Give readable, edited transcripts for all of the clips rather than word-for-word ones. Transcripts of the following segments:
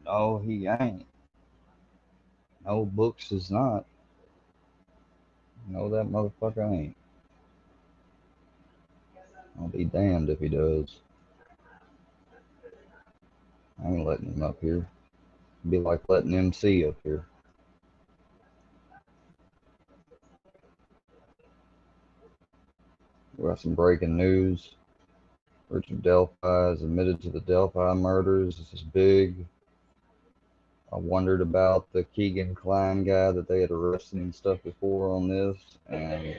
No, he ain't. No, Books is not. No, that motherfucker ain't. I'll be damned if he does. I ain't letting him up here. It'd be like letting MC up here. We got some breaking news. Richard Delphi is admitted to the Delphi murders. This is big. I wondered about the Keegan Klein guy that they had arrested and stuff before on this, and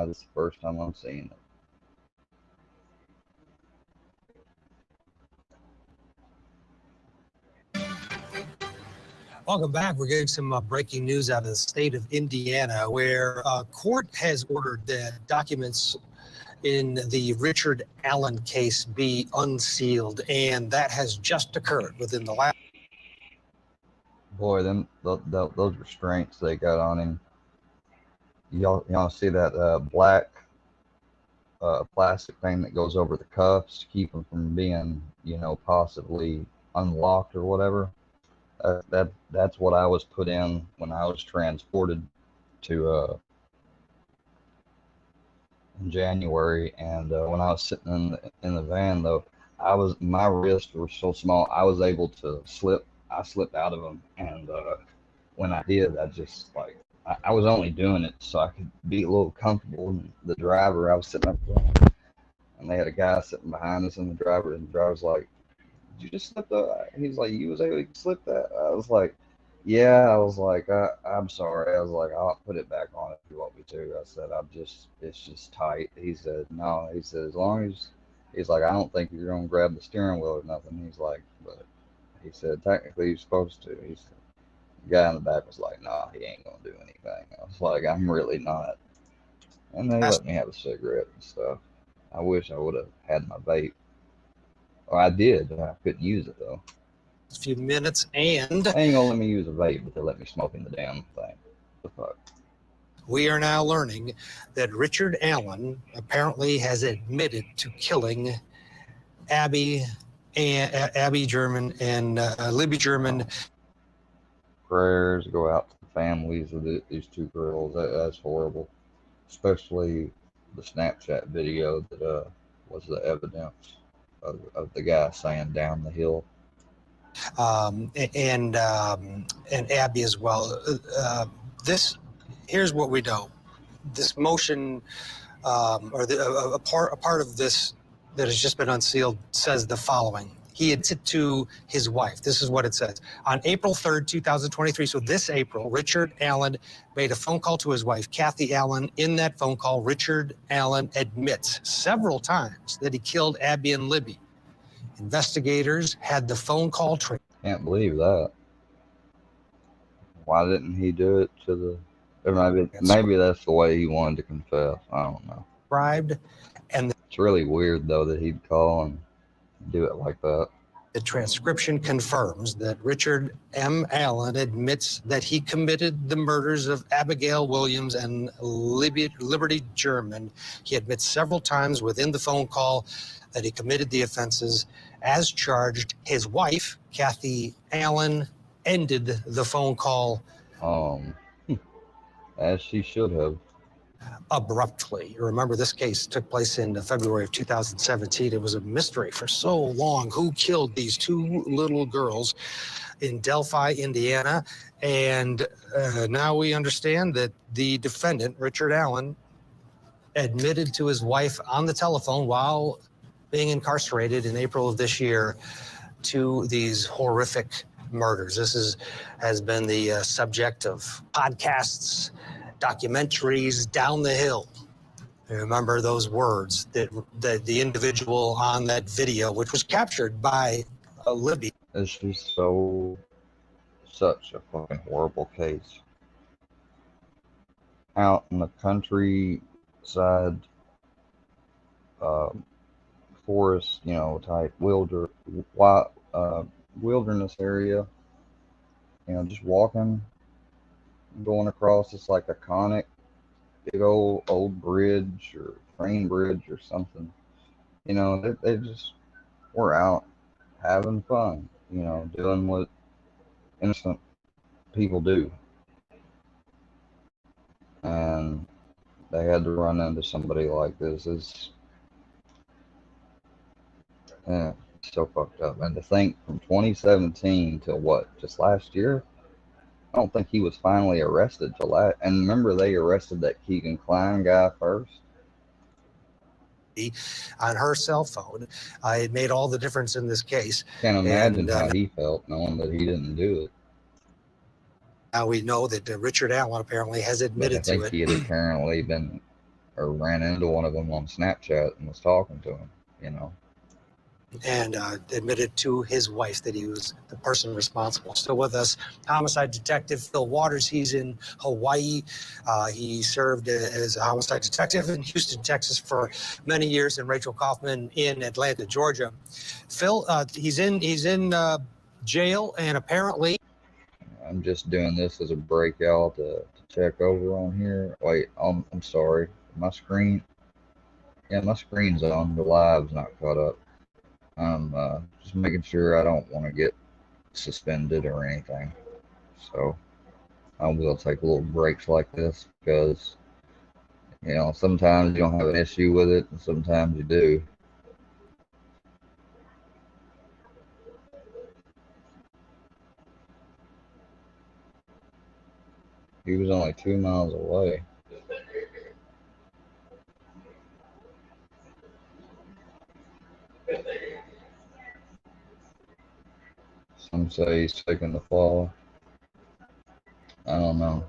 this is the first time I'm seeing it. Welcome back. We're getting some breaking news out of the state of Indiana, where a court has ordered that documents in the Richard Allen case be unsealed, and that has just occurred within the last. Boy, those restraints they got on him. Y'all see that black plastic thing that goes over the cuffs to keep them from being, possibly unlocked or whatever. That's what I was put in when I was transported to in January, and when I was sitting in the van though, my wrists were so small I was able to slip. I slipped out of them, and when I did, I just like I was only doing it so I could be a little comfortable. And the driver, I was sitting up front, and they had a guy sitting behind us, and the driver's like, "Did you just slip that?" He's like, "You was able to slip that?" I was like, "Yeah." I was like, I'm sorry." I was like, "I'll put it back on if you want me to." I said, it's just tight." He said, "No." He said, "As long as," he's like, "I don't think you're gonna grab the steering wheel or nothing." He's like, "But," he said, "technically you're supposed to." He said, the guy in the back was like, "Nah, he ain't gonna do anything." I was like, "I'm really not." And they let me have a cigarette and stuff. I wish I would have had my vape. Or I did, but I couldn't use it though. Few minutes, and they ain't gonna let me use a vape, but they let me smoke in the damn thing. The fuck? We are now learning that Richard Allen apparently has admitted to killing Abby German and Libby German. Prayers go out to the families of these two girls. That's horrible, especially the Snapchat video that was the evidence of the guy saying down the hill. And Abby as well. Here's what we know. This motion, or a part of this that has just been unsealed, says the following. He had said to his wife, this is what it says. On April 3rd, 2023, so this April, Richard Allen made a phone call to his wife, Kathy Allen. In that phone call, Richard Allen admits several times that he killed Abby and Libby. Investigators had the phone call trace. Can't believe that. Why didn't he do it to the... Maybe that's the way he wanted to confess. I don't know. And it's really weird, though, that he'd call and do it like that. The transcription confirms that Richard M. Allen admits that he committed the murders of Abigail Williams and Liberty German. He admits several times within the phone call that he committed the offenses as charged. His wife, Kathy Allen, ended the phone call. As she should have. Abruptly. Remember, this case took place in February of 2017. It was a mystery for so long who killed these two little girls in Delphi, Indiana. And now we understand that the defendant, Richard Allen, admitted to his wife on the telephone while being incarcerated in April of this year to these horrific murders. This has been the subject of podcasts, documentaries, down the hill. I remember those words that the individual on that video, which was captured by Libby. This is such a fucking horrible case. Out in the countryside, forest, type wilderness area, just walking, going across this like iconic big old bridge or train bridge or something. They just were out having fun, doing what innocent people do. And they had to run into somebody like this. Yeah, so fucked up. And to think from 2017 till what, just last year? I don't think he was finally arrested till last. And remember, they arrested that Keegan Klein guy first. On her cell phone, it made all the difference in this case. Can't imagine how he felt knowing that he didn't do it. Now we know that Richard Allen apparently has admitted to it. I think he had apparently been or ran into one of them on Snapchat and was talking to him, you know. And admitted to his wife that he was the person responsible. Still with us, homicide detective Phil Waters. He's in Hawaii. He served as a homicide detective in Houston, Texas for many years, and Rachel Kaufman in Atlanta, Georgia. Phil, he's in jail, and apparently. I'm just doing this as a breakout to check over on here. Wait, I'm sorry. My screen. Yeah, my screen's on. The live's not caught up. I'm just making sure I don't want to get suspended or anything. So I will take little breaks like this because, you know, sometimes you don't have an issue with it and sometimes you do. He was only 2 miles away. Some say he's taking the fall. I don't know.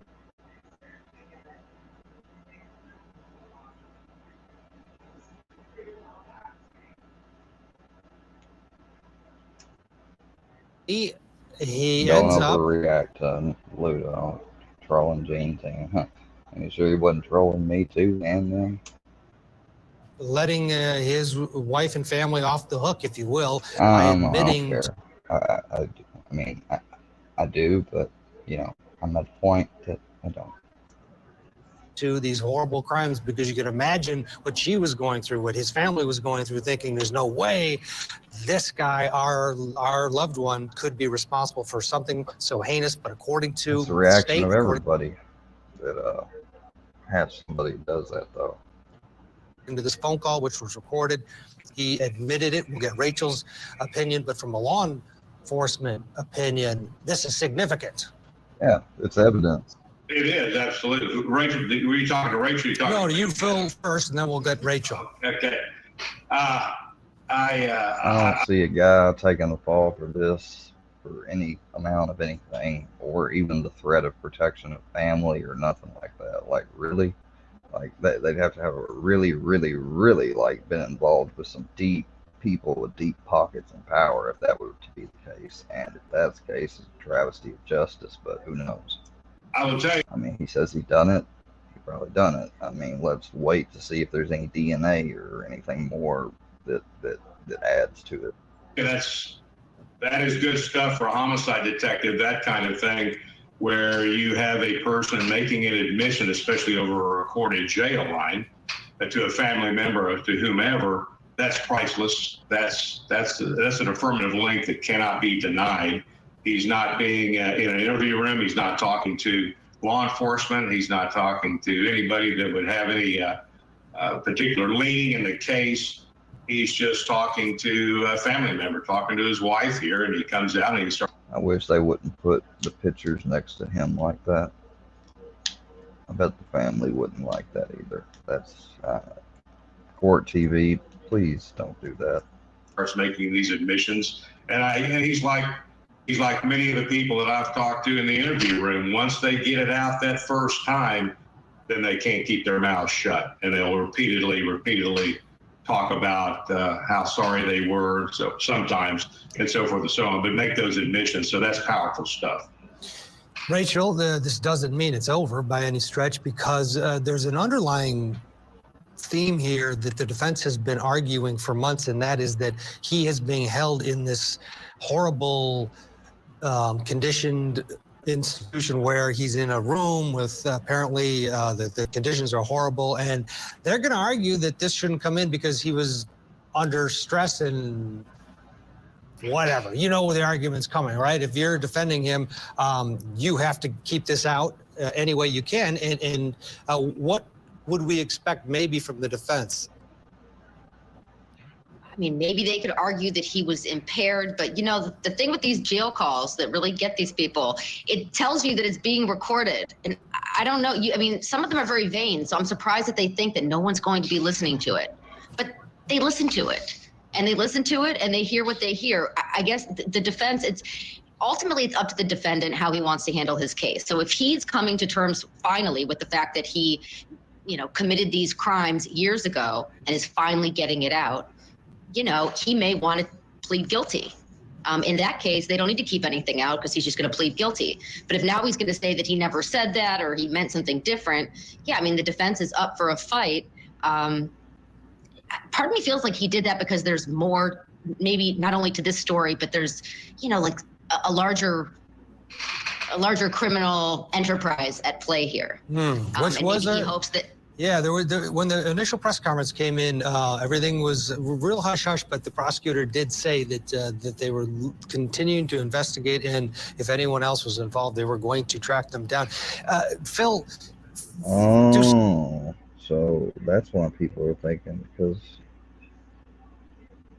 He don't ends up overreact to Ludo trolling Gene thing. Huh. Are you sure he wasn't trolling me too and them? letting his wife and family off the hook, if you will, I by admitting. don't care. I mean, I do, but you know, I'm at the point that I don't. To these horrible crimes, because you can imagine what she was going through, what his family was going through, thinking there's no way this guy, our loved one, could be responsible for something so heinous. But according to it's the reaction of everybody that has somebody who does that, though. Into this phone call, which was recorded, he admitted it. We'll get Rachel's opinion, but from a law enforcement opinion, this is significant. Yeah, it's evidence. It is, absolutely. Rachel, were you talking to Rachel? No, you Phil first, and then we'll get Rachel. Okay. I don't see a guy taking the fall for this, for any amount of anything, or even the threat of protection of family or nothing like that. Like, really? Like, they'd have to have a really, really, really, like, been involved with some deep people with deep pockets and power if that were to be the case. And if that's the case, it's a travesty of justice, but who knows? I will tell you. I mean, he says he done it. He probably done it. I mean, let's wait to see if there's any DNA or anything more that adds to it. That is good stuff for a homicide detective, that kind of thing, where you have a person making an admission, especially over a recorded jail line, to a family member or to whomever. That's priceless. That's an affirmative link that cannot be denied. He's not being in an interview room. He's not talking to law enforcement. He's not talking to anybody that would have any particular leaning in the case. He's just talking to a family member, talking to his wife here, and he comes out and he starts. I wish they wouldn't put the pictures next to him like that. I bet the family wouldn't like that either. That's court TV. Please don't do that. Starts making these admissions, and he's like many of the people that I've talked to in the interview room. Once they get it out that first time, then they can't keep their mouths shut, and they'll repeatedly talk about how sorry they were, so sometimes, and so forth and so on, but make those admissions. So that's powerful stuff. Rachel, this doesn't mean it's over by any stretch, because there's an underlying theme here that the defense has been arguing for months, and that is that he is being held in this horrible conditioned institution where he's in a room with apparently the conditions are horrible, and they're going to argue that this shouldn't come in because he was under stress and whatever. You know where the argument's coming, right? If you're defending him, you have to keep this out any way you can. And what would we expect maybe from the defense? I mean, maybe they could argue that he was impaired, but you know, the thing with these jail calls that really get these people, it tells you that it's being recorded. And I don't know, I mean, some of them are very vain, so I'm surprised that they think that no one's going to be listening to it. But they listen to it, and they listen to it, and they hear what they hear. I guess the defense, ultimately it's up to the defendant how he wants to handle his case. So if he's coming to terms finally with the fact that he, you know, committed these crimes years ago and is finally getting it out, you know, he may want to plead guilty. In that case, they don't need to keep anything out because he's just going to plead guilty. But if now he's going to say that he never said that or he meant something different, yeah, I mean, the defense is up for a fight. Part of me feels like he did that because there's more, maybe not only to this story, but there's, you know, like a larger criminal enterprise at play here. Which was he hopes that. Yeah, when the initial press conference came in, everything was real hush-hush, but the prosecutor did say that they were continuing to investigate, and if anyone else was involved, they were going to track them down. Phil. So that's why people are thinking, because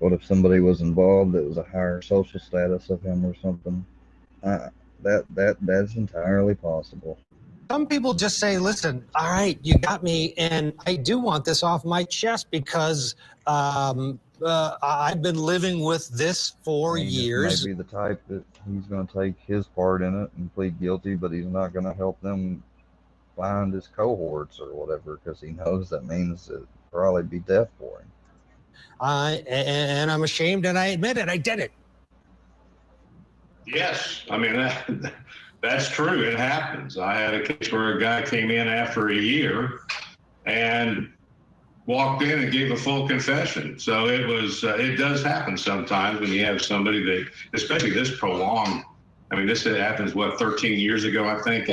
what if somebody was involved that was a higher social status of him or something? That's entirely possible. Some people just say, listen, all right, you got me, and I do want this off my chest because I've been living with this for years. Maybe the type that he's going to take his part in it and plead guilty, but he's not going to help them find his cohorts or whatever, because he knows that means it'd probably be death for him. And I'm ashamed, and I admit it, I did it. Yes, I mean, that's true. It happens. I had a case where a guy came in after a year and walked in and gave a full confession. So it was, it does happen sometimes when you have somebody that, especially this prolonged, I mean, this happens, what, 13 years ago, I think.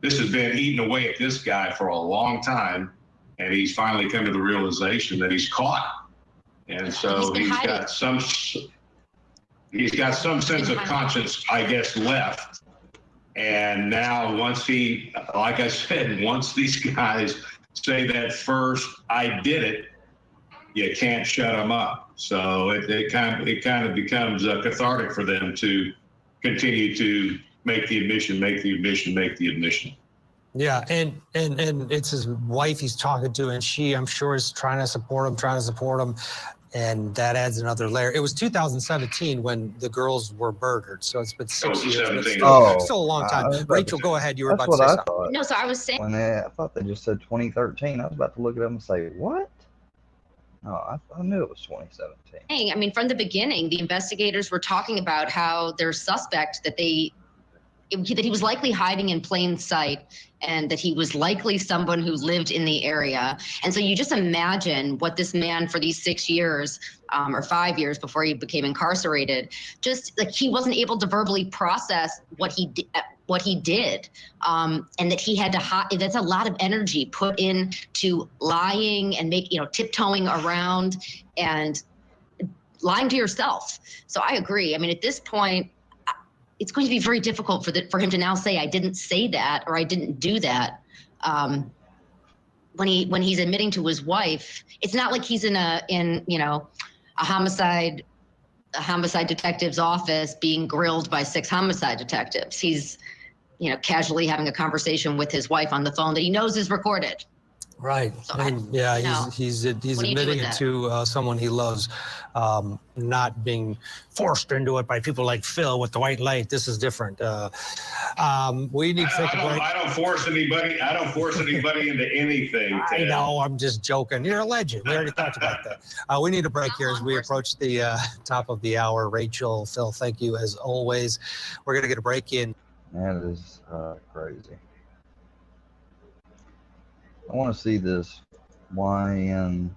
This has been eating away at this guy for a long time, and he's finally come to the realization that he's caught. And so he's got some sense of conscience, I guess, left. And now once he, like I said, once these guys say that first, I did it, you can't shut them up. So it kind of becomes cathartic for them to continue to make the admission. Yeah, and it's his wife he's talking to, and she, I'm sure, is trying to support him. And that adds another layer. It was 2017 when the girls were murdered, so it's been 6 years. But still a long time. Rachel, go ahead. You were about to say something. No, so I was saying. I thought they just said 2013. I was about to look at them and say, what? No, I knew it was 2017. I mean, from the beginning, the investigators were talking about how their suspect that he was likely hiding in plain sight, and that he was likely someone who lived in the area. And so you just imagine what this man for these 6 years or 5 years before he became incarcerated, just like he wasn't able to verbally process what he did, and that he had to hide. That's a lot of energy put into lying and tiptoeing around and lying to yourself. So I agree. I mean, at this point, it's going to be very difficult for him to now say, I didn't say that, or I didn't do that. When he's admitting to his wife, it's not like he's in a homicide detective's office being grilled by 6 homicide detectives. He's, casually having a conversation with his wife on the phone that he knows is recorded. Right. So, he's admitting it to someone he loves, not being forced into it by people like Phil with the white light. This is different. We need to take a break. I don't force anybody. I don't force anybody into anything. I know. I'm just joking. You're a legend. We already talked about that. We need a break here as we approach the top of the hour. Rachel, Phil, thank you as always. We're going to get a break in. That is crazy. I want to see this YN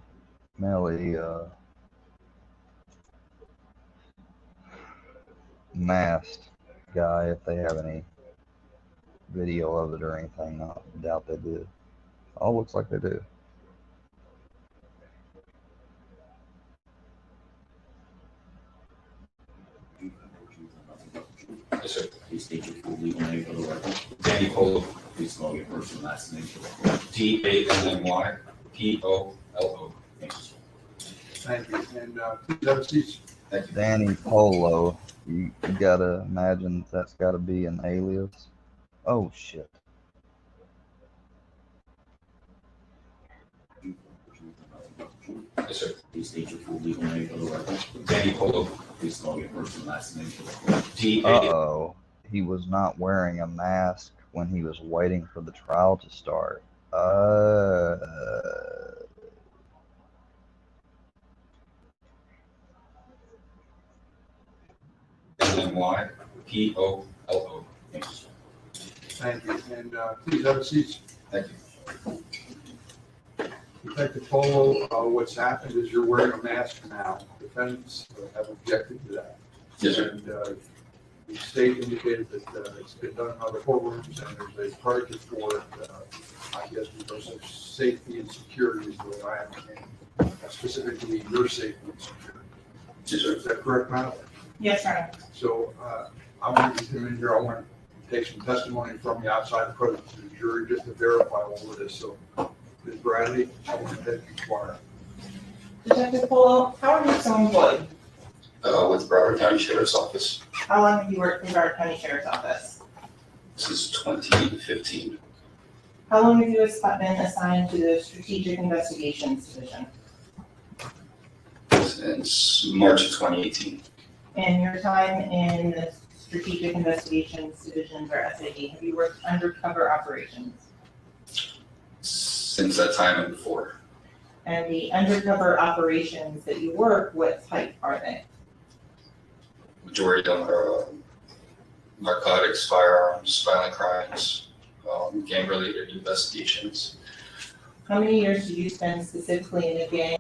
Melly masked guy, if they have any video of it or anything. I doubt they do. Oh, looks like they do. Yes, sir. Please state your full legal name for the record. Danny Polo. Please spell your first and last name for the record. DANNYPOLO. Thank you, sir. Thank you. And please have a seat. Thank you. Danny Polo. You gotta imagine that's gotta be an alias. Oh shit. Yes, sir. Please state your full legal name for the record. Danny Polo. Please spell your first and last name for the record. Uh-oh. He was not wearing a mask when he was waiting for the trial to start. DANNYPOLO. Thank you, sir. Thank you. And please have a seat. Thank you. Detective Polo, what's happened is you're wearing a mask now. Defendants have objected to that. Yes, sir. And the state indicated that it's been done in other courtrooms and there's a target for it, I guess because of safety and security is the way I understand it. Specifically your safety and security. Yes, sir. Is that correct, madam? Yes, sir. So I want you to come in here. I want to take some testimony from you outside the presence of the jury just to verify all of this. So, Ms. Bradley, I want to take you far. Detective Polo, how are you so employed? With Broward County Sheriff's Office. How long have you worked in Broward County Sheriff's Office? Since 2015. How long have you been assigned to the Strategic Investigations Division? Since March of 2018. In your time in the Strategic Investigations Division, or SAD, have you worked undercover operations? Since that time and before. And the undercover operations that you work, what type are they? Majority of them are narcotics, firearms, violent crimes, gang-related investigations. How many years did you spend specifically in a gang?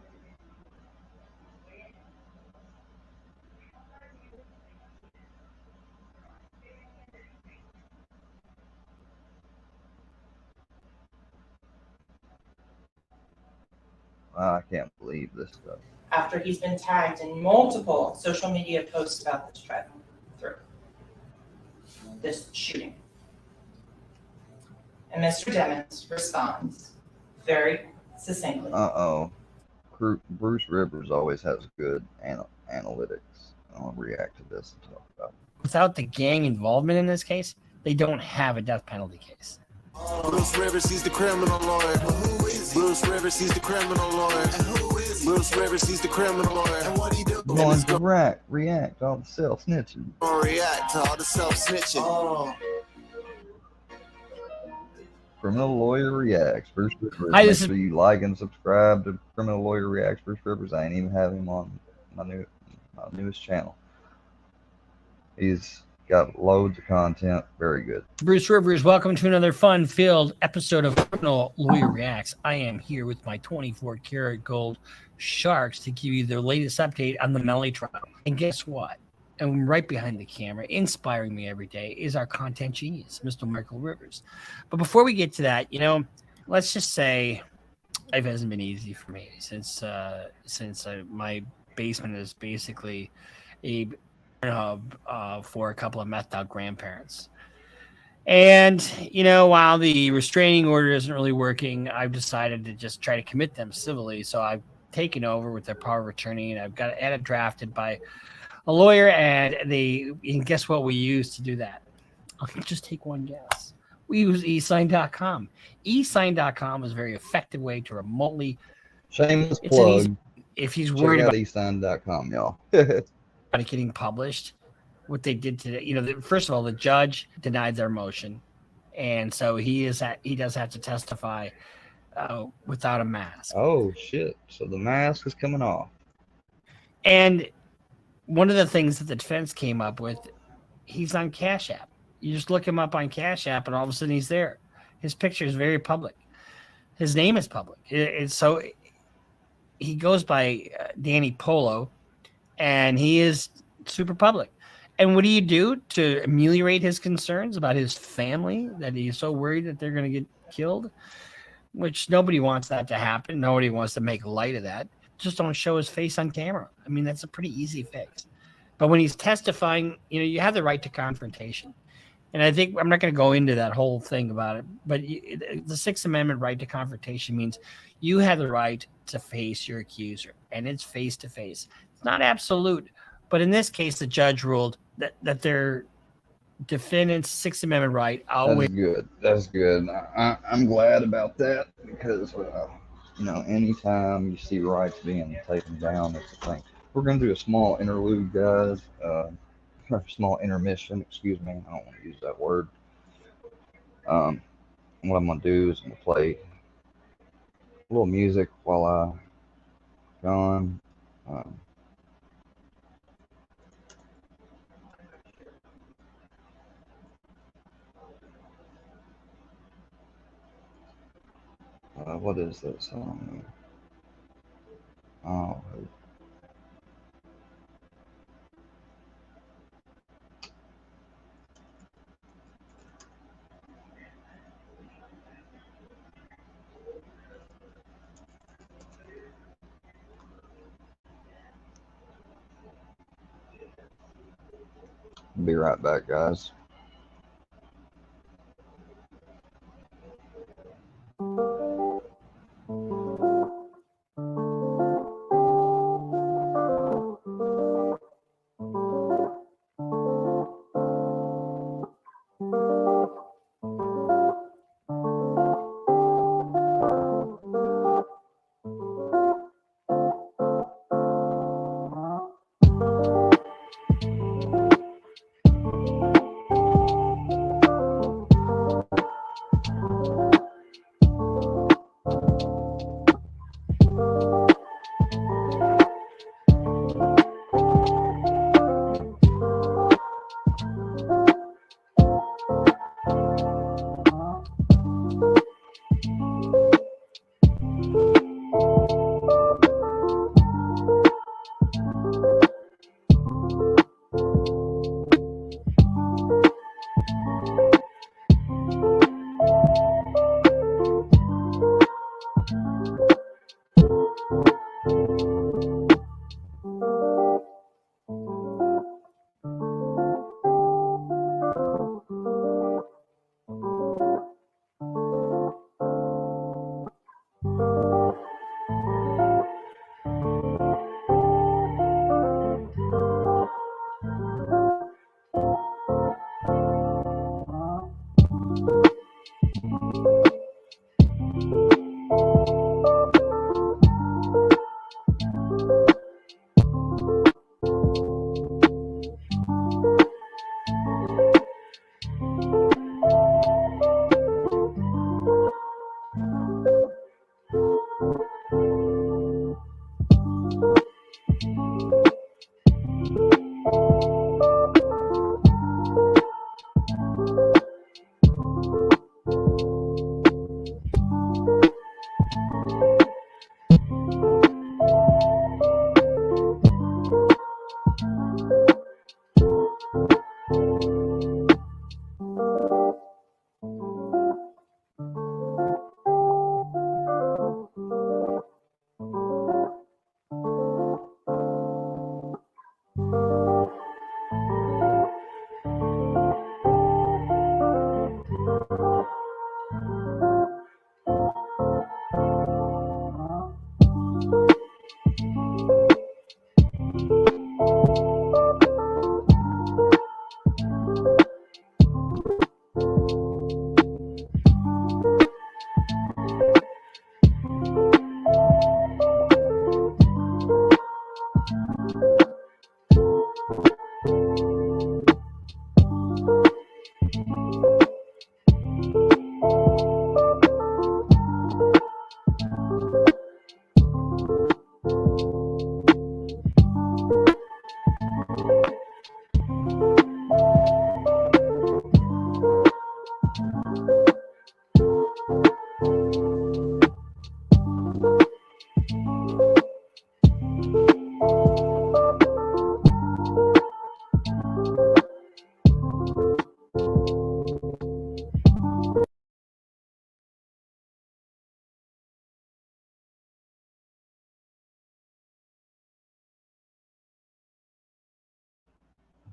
I can't believe this stuff. After he's been tagged in multiple social media posts about this this shooting. And Mr. Demmons responds very succinctly. Uh-oh. Bruce Rivers always has good analytics. I'll react to this and talk about it. Without the gang involvement in this case, they don't have a death penalty case. Bruce Rivers, he's the criminal lawyer. Bruce Rivers, he's the criminal lawyer. Bruce Rivers, he's the criminal lawyer. And what he do? Going to react to all the self-snitching. React to all the self-snitching. Criminal Lawyer Reacts. Bruce Rivers. Hi, Make sure you like and subscribe to Criminal Lawyer Reacts. Bruce Rivers. I ain't even have him on my newest channel. He's got loads of content. Very good. Bruce Rivers, welcome to another fun-filled episode of Criminal Lawyer Reacts. I am here with my 24-karat gold sharks to give you the latest update on the Mellie trial. And guess what? And right behind the camera, inspiring me every day, is our content genius, Mr. Michael Rivers. But before we get to that, let's just say life hasn't been easy for me since my basement is basically a hub for a couple of methed out grandparents. And, while the restraining order isn't really working, I've decided to just try to commit them civilly. So I've taken over with their power of attorney, and I've got it drafted by a lawyer, and guess what we use to do that? I'll just take one guess. We use eSign.com. eSign.com is a very effective way to remotely. Shameless plug. If he's Check worried out about eSign.com, y'all. it getting published, what they did today, first of all, the judge denied their motion, and so he does have to testify without a mask. Oh shit! So the mask is coming off. And one of the things that the defense came up with, he's on Cash App. You just look him up on Cash App, and all of a sudden he's there. His picture is very public. His name is public. So he goes by Danny Polo, and he is super public. And what do you do to ameliorate his concerns about his family, that he's so worried that they're going to get killed? Which nobody wants that to happen. Nobody wants to make light of that. Just don't show his face on camera. I mean, that's a pretty easy fix. But when he's testifying, you have the right to confrontation. And I think I'm not going to go into that whole thing about it, but the Sixth Amendment right to confrontation means you have the right to face your accuser, and it's face to face. It's not absolute, but in this case, the judge ruled that their defendant's Sixth Amendment right outweighs. That's good. That's good. I'm glad about that because, anytime you see rights being taken down, it's a thing. We're going to do a small interlude, guys. A small intermission, excuse me. I don't want to use that word. What I'm going to do is I'm going to play a little music while I'm gone. What is this song? Oh, be right back, guys.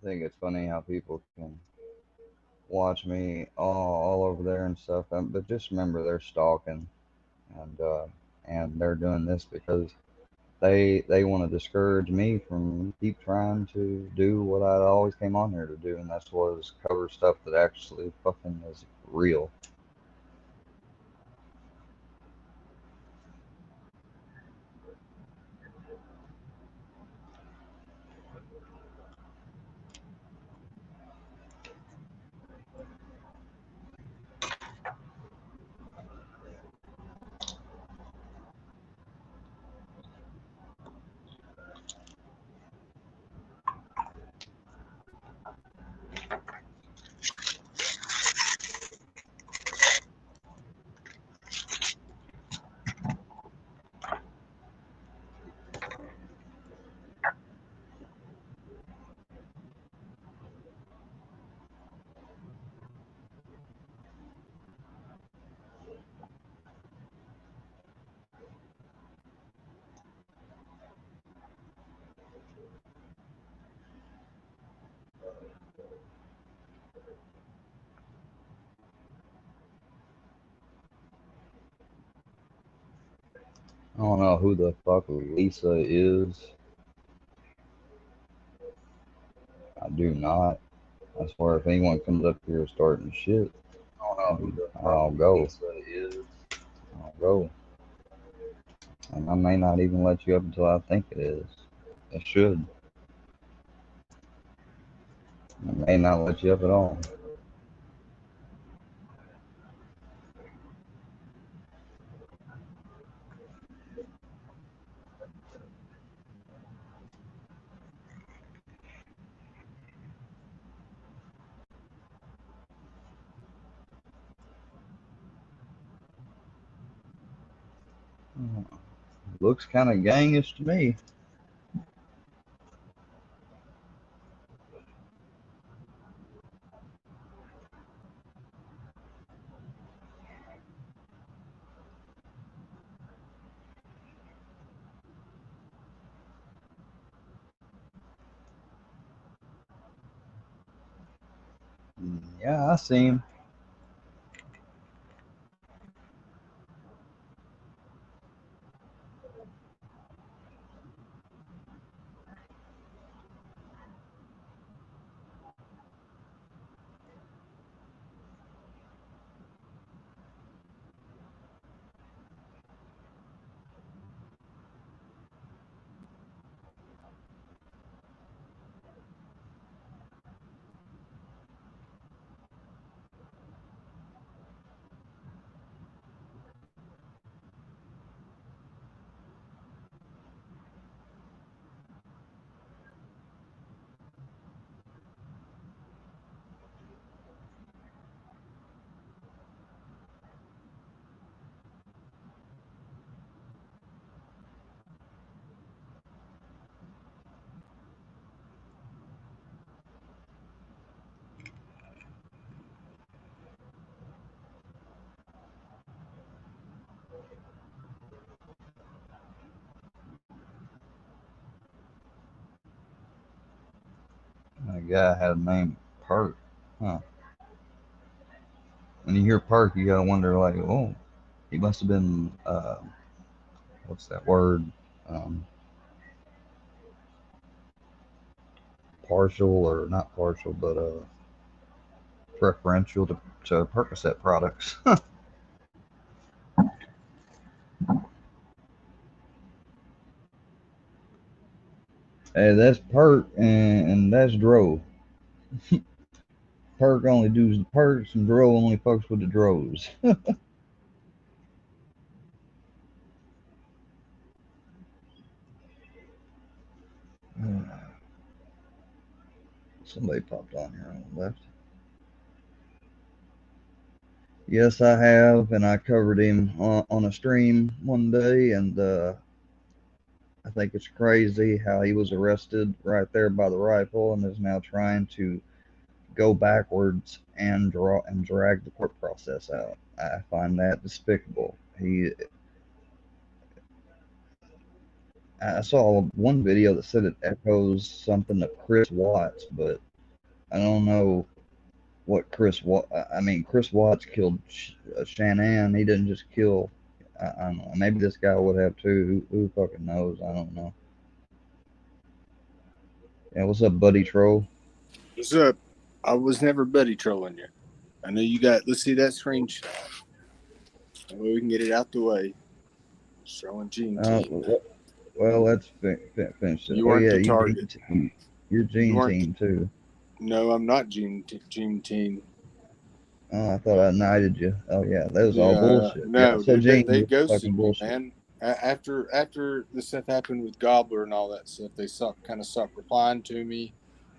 I think it's funny how people can watch me all over there and stuff, but just remember they're stalking, and they're doing this because they want to discourage me from keep trying to do what I always came on here to do, and that's was cover stuff that actually fucking is real. I don't know who the fuck Lisa is. I do not. I swear if anyone comes up here starting shit, I don't know who the fuck I'll go. Lisa is. I'll go. And I may not even let you up until I think it is. It should. I may not let you up at all. Looks kind of gangish to me. Yeah, I see him. That guy had a name Perk. Huh. When you hear Perk, you gotta wonder, like, oh, he must have been, what's that word? Partial, or not partial, but preferential to Percocet products. Hey, that's Perk and that's Dro. Perk only does the perks and Dro only fucks with the Dros. Somebody popped on here on the left. Yes, I have, and I covered him on a stream one day, and I think it's crazy how he was arrested right there by the rifle and is now trying to go backwards and drag the court process out. I find that despicable. I saw one video that said it echoes something of Chris Watts, but I don't know what Chris Watts killed Shanann. He didn't just kill. I don't know. Maybe this guy would have too. Who fucking knows? I don't know. Yeah, what's up, buddy troll? What's up? I was never buddy trolling you. I know you got. Let's see that screenshot. Well, we can get it out the way. Showing Gene Team. Well, let's finish it. You aren't the target. You're Gene Team too. No, I'm not Gene Team. Oh, I thought I knighted you. Oh yeah, that was all bullshit. No, yeah, so dude, Gene, they ghosted me, bullshit. man. After the stuff happened with Gobbler and all that stuff, they kind of stopped replying to me.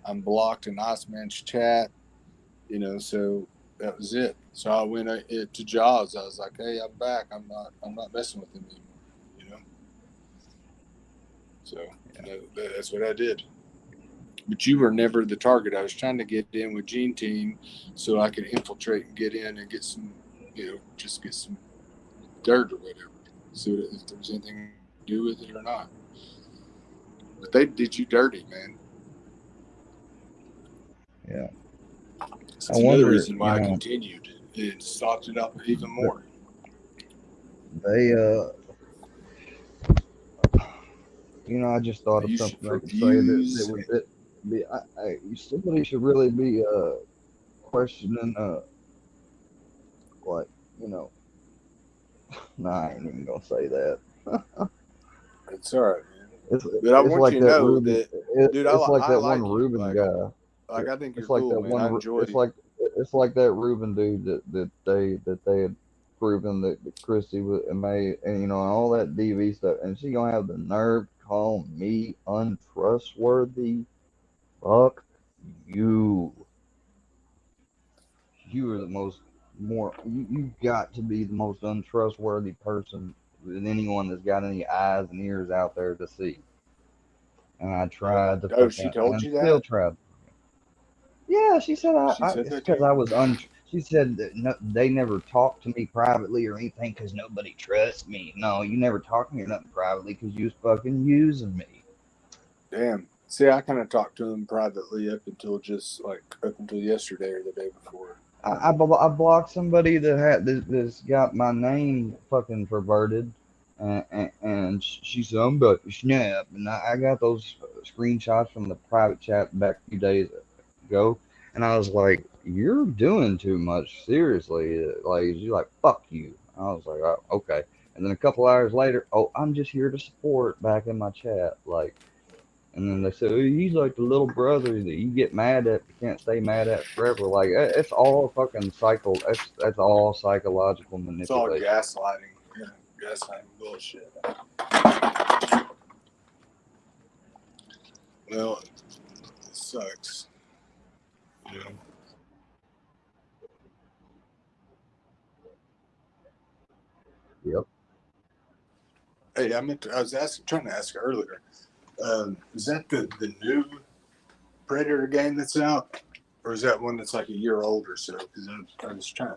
I'm blocked in Iceman's chat, so that was it. So I went to Jaws. I was like, hey, I'm back. I'm not messing with him anymore, So that's what I did. But you were never the target. I was trying to get in with Gene Team so I could infiltrate and get in and get some, just get some dirt or whatever. See if there was anything to do with it or not. But they did you dirty, man. Yeah. That's another reason why I continued. It stopped it up even more. They, I just thought of something I could say somebody should really be questioning, nah, I ain't even gonna say that. It's all right, man. But I want you to know that, dude, it's like that like one Ruben guy. Like I think it's you're like cool, that man. one. I enjoy it's like that Ruben dude that they had proven that Christy and May and all that DV stuff, and she gonna have the nerve to call me untrustworthy. Fuck you. You are you got to be the most untrustworthy person than anyone that's got any eyes and ears out there to see. And I tried to. Oh, she told you that? Still tried. Yeah, she said it's because I was She said that they never talked to me privately or anything because nobody trusts me. No, you never talked to me or nothing privately because you was fucking using me. Damn. See, I kind of talked to him privately up until yesterday or the day before. I blocked somebody that's got my name fucking perverted, and she said I'm about to snap, and I got those screenshots from the private chat back a few days ago, and I was like, "You're doing too much, seriously." Like she's like, "Fuck you." I was like, "Oh, okay," and then a couple hours later, "Oh, I'm just here to support," back in my chat, like. And then they said, oh, he's like the little brother that you get mad at, you can't stay mad at forever. Like, it's all fucking that's all psychological manipulation. It's all gaslighting. Yeah, gaslighting bullshit. Well, it sucks. Yeah. Yep. Hey, I was trying to ask earlier. Is that the new Predator game that's out, or is that one that's like a year old or so? Because I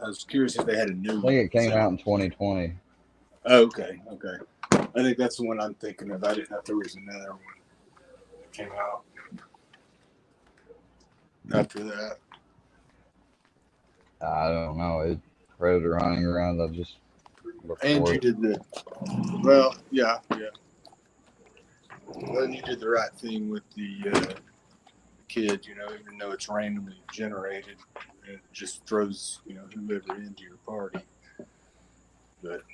was curious if they had a new one. I think it came out in 2020. Oh, okay. I think that's the one I'm thinking of. I didn't know if there was another one that came out after that. I don't know. Predator running around. I just and you did the well, yeah. Well, you did the right thing with the kid, even though it's randomly generated, it just throws, whoever into your party. But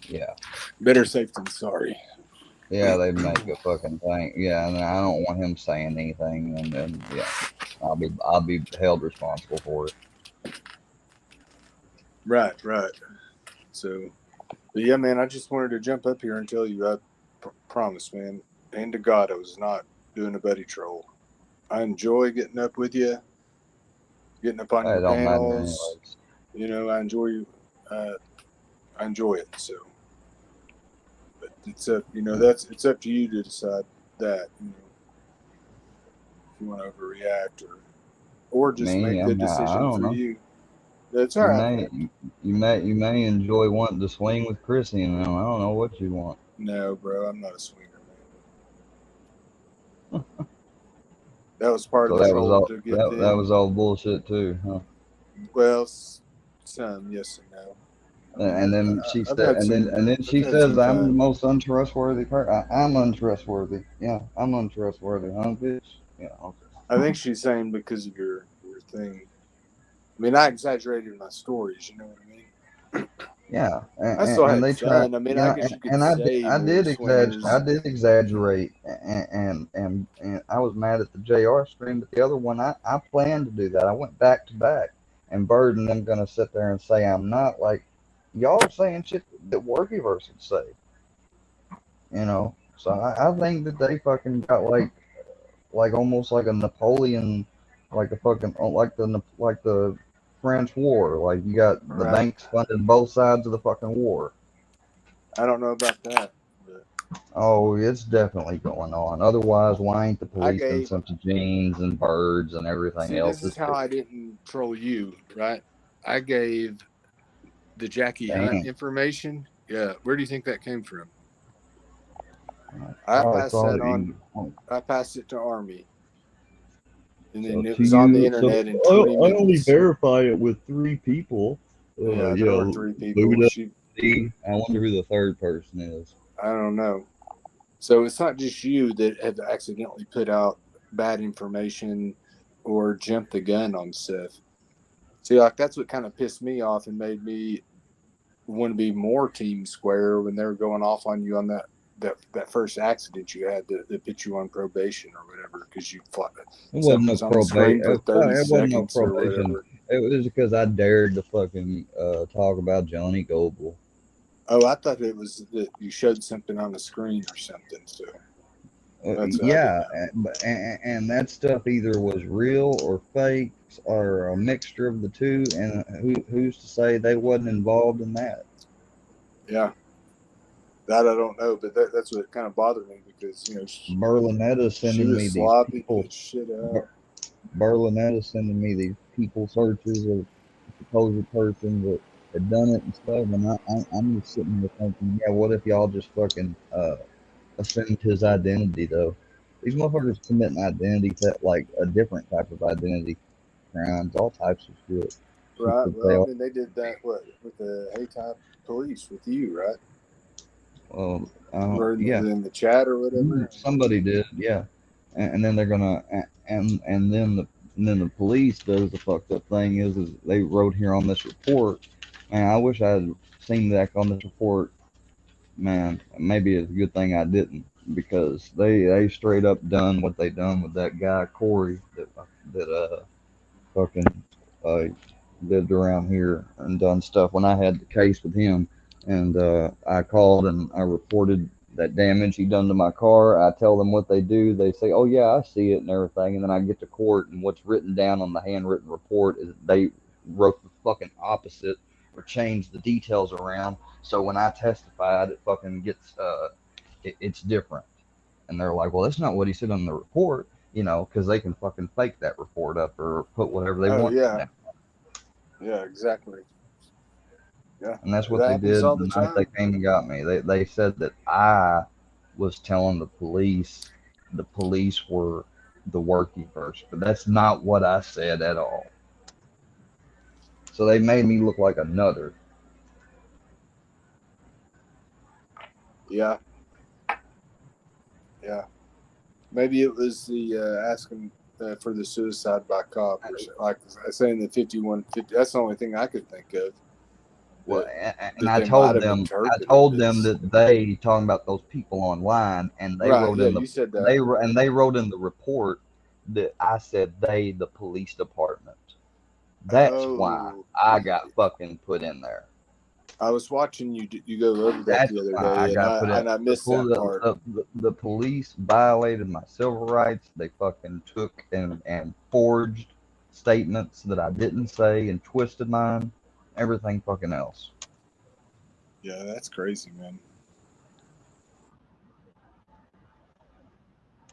yeah, better safe than sorry. Yeah, they make a fucking thing. Yeah, and I don't want him saying anything, and then yeah, I'll be held responsible for it. Right. So, but yeah, man, I just wanted to jump up here and tell you I promise, man, and to God, I was not doing a buddy troll. I enjoy getting up with you, getting up on your panels. I enjoy I enjoy it. So, but it's up, it's up to you to decide that. If you want to overreact or just make the decision for you. That's all right. You may enjoy wanting to swing with Chrissy, and I don't know what you want. No, bro, I'm not a swinger, man. That was part So of the that was troll all. to get That them. was all bullshit too, huh? Well, some yes and no. I mean, And then she I've said, had some. and then I've she had some says, "I'm the fun. most untrustworthy person. I'm untrustworthy. Yeah, I'm untrustworthy, huh, bitch? Yeah, okay. I think she's saying because of your thing. I mean, I exaggerated my stories. You know what I mean? Yeah, I still and had they try, fun. I mean, you I know, guess you could and say I mood did swingers. exaggerate, and I was mad at the JR stream, but the other one, I planned to do that. I went back to back, and Bird and them gonna sit there and say I'm not, like, y'all are saying shit that Workyverse would say, you know. So I think that they fucking got like almost like a Napoleon, like a fucking like the French War. Like you got the Right. banks funding both sides of the fucking war. I don't know about that. But Oh, it's definitely going on. Otherwise, why ain't the I police been gave. sent to Jeans and Birds and everything See, else? this is It's how I didn't troll you, right? I gave the Jackie Hunt damn. information. Yeah, where do you think that came from? I Oh, it's passed that all on. you. I passed it to Army, and So then it to was on the you, so internet in 20 I only minutes. verify it with 3 people. Yeah, there Yeah, were 3 people. Buddha. She, I wonder who the third person is. I don't know. So it's not just you that have accidentally put out bad information or jumped the gun on Seth. See, like that's what kind of pissed me off and made me want to be more Team Square when they were going off on you on that first accident you had that put you on probation or whatever because you fought. It wasn't Something no was on the screen probation. for 30 It wasn't no seconds or probation. whatever. It was because I dared to fucking talk about Johnny Goble. Oh, I thought it was that you showed something on the screen or something. So that's what I Yeah, didn't know. and that stuff either was real or fake or a mixture of the two. And who's to say they wasn't involved in that? Yeah, that I don't know, but that's what kind of bothered me because Berlinetta she sending me was these sloppy, people. put shit out. Berlinetta sending me these people searches of supposed person that had done it and stuff, and I'm just sitting there thinking, yeah, what if y'all just fucking assumed his identity though? These motherfuckers committing identity theft, like a different type of identity crimes, all types of shit. Right. Well, I mean, they did that with the A-type police with you, right? Or Yeah, in the chat or whatever. somebody did, yeah, and then they're gonna and then the police does the fucked up thing is they wrote here on this report, and I wish I had seen that on this report. Man, maybe it's a good thing I didn't because they straight up done what they done with that guy Corey that fucking lived around here and done stuff when I had the case with him, and I called and I reported that damage he done to my car. I tell them what they do. They say, "Oh yeah, I see it and everything," and then I get to court and what's written down on the handwritten report is they wrote the fucking opposite or changed the details around. So when I testified, it fucking gets it's different. And they're like, well, that's not what he said on the report, because they can fucking fake that report up or put whatever they Oh want yeah, down. yeah, exactly. Yeah, And that's what that they happens did all the the night they time. came and got me. They said that I was telling the police were the Workyverse, but that's not what I said at all. So they made me look like a nutter. Yeah, yeah. Maybe it was the asking for the suicide by cop, or like saying the 5150. That's the only thing I could think of. Well, That and I they might told have them interpreted that they talking about those people online, and they right. wrote Yeah, in you said that. they wrote in the report that I said they, the police department. That's why I got fucking put in there. I was watching you go over that That's the other why I day, got put in. and I missed that part. The police violated my civil rights. They fucking took and forged statements that I didn't say and twisted mine. Everything fucking else. Yeah, that's crazy, man.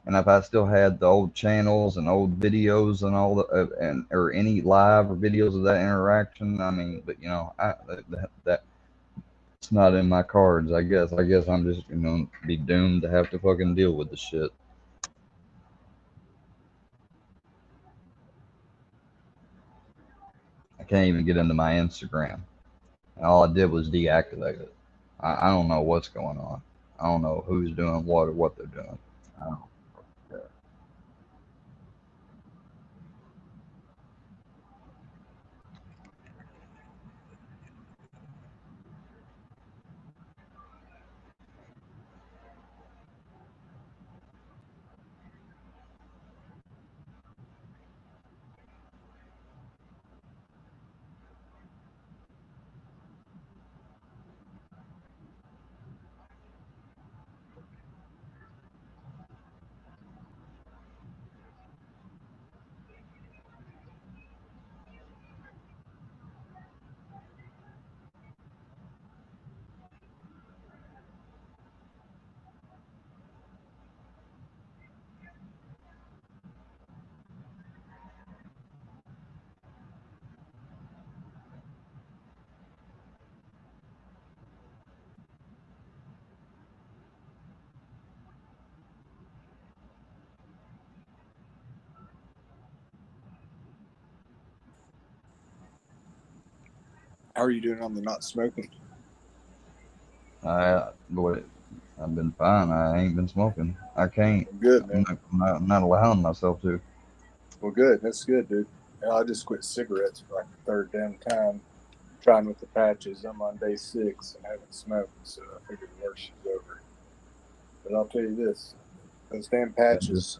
And if I still had the old channels and old videos and all the or any live or videos of that interaction, I mean, but that's not in my cards. I guess I'm just be doomed to have to fucking deal with the shit. can't even get into my Instagram. And all I did was deactivate it. I don't know what's going on. I don't know who's doing what or what they're doing. I don't care. How are you doing on the not smoking? Boy, I've been fine. I ain't been smoking. I can't. Good, man. I'm not allowing myself to. Well, good. That's good, dude. I just quit cigarettes for like the third damn time. Trying with the patches. I'm on day 6 and haven't smoked, so I figured the worst is over. But I'll tell you this: those damn patches,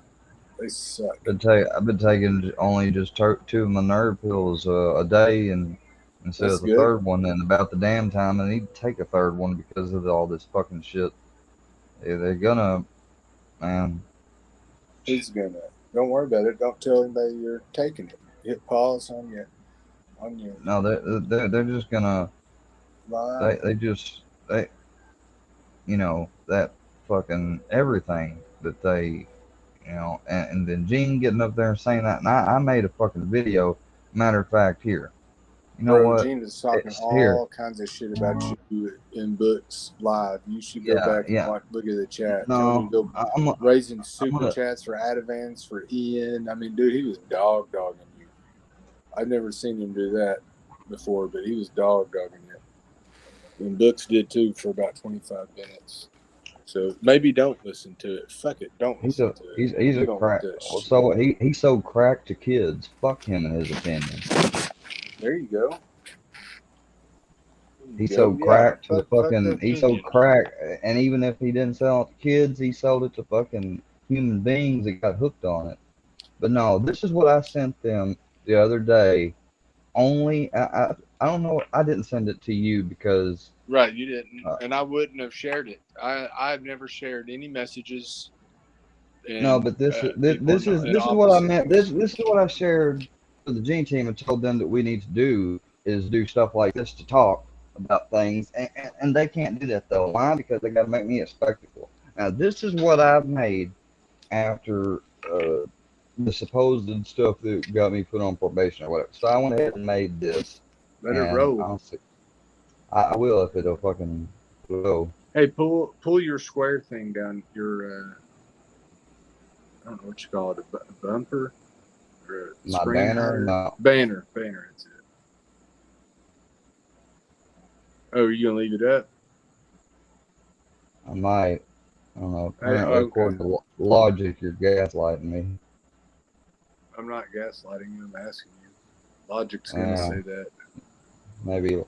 they suck. I've been taking only just 2 of my nerve pills a day, and instead That's of the good. third one, and about the damn time I need to take a third one because of all this fucking shit. They're gonna, man. Who's gonna? Don't worry about it. Don't tell anybody you're taking it. Hit pause on your. No, they're just gonna. Line. They you know, that fucking everything that they, you know, and then Gene getting up there and saying that, and I made a fucking video. Matter of fact, here. You know Bro, what? Gene is talking It's all here. kinds of shit about you in books live. You should go back and look at the chat. Tell him to go I'm raising super gonna- chats for Advance, for Ian. I mean, dude, he was dog dogging you. I've never seen him do that before, but he was dog dogging you. And Books did too for about 25 minutes. So maybe don't listen to it. Fuck it, don't listen to it. He's a Don't crack. do that shit. So he's so cracked to kids. Fuck him and his opinion. There you go. He's Yeah, so cracked to fuck fucking. the He's so opinion. cracked, and even if he didn't sell it to kids, he sold it to fucking human beings that got hooked on it. But no, this is what I sent them the other day. Only I don't know. I didn't send it to you because Right, you didn't, and I wouldn't have shared it. I've never shared any messages. And, no, but this is what I meant. This is what I shared with the Gene team and told them that we need to do is do stuff like this to talk about things, and they can't do that though. Why? Because they got to make me a spectacle. Now this is what I've made after the supposed stuff that got me put on probation or whatever. So I went ahead and made this. Let it roll. Honestly, I will if it'll fucking go. Hey, pull your square thing down. Your I don't know what you call it, a bumper or a My screen banner, higher? no. Banner. That's it. Oh, are you gonna leave it up? I might. I don't know. Hey, Apparently, okay. according to logic, you're gaslighting me. I'm not gaslighting you. I'm asking you. Logic's gonna say that. Maybe.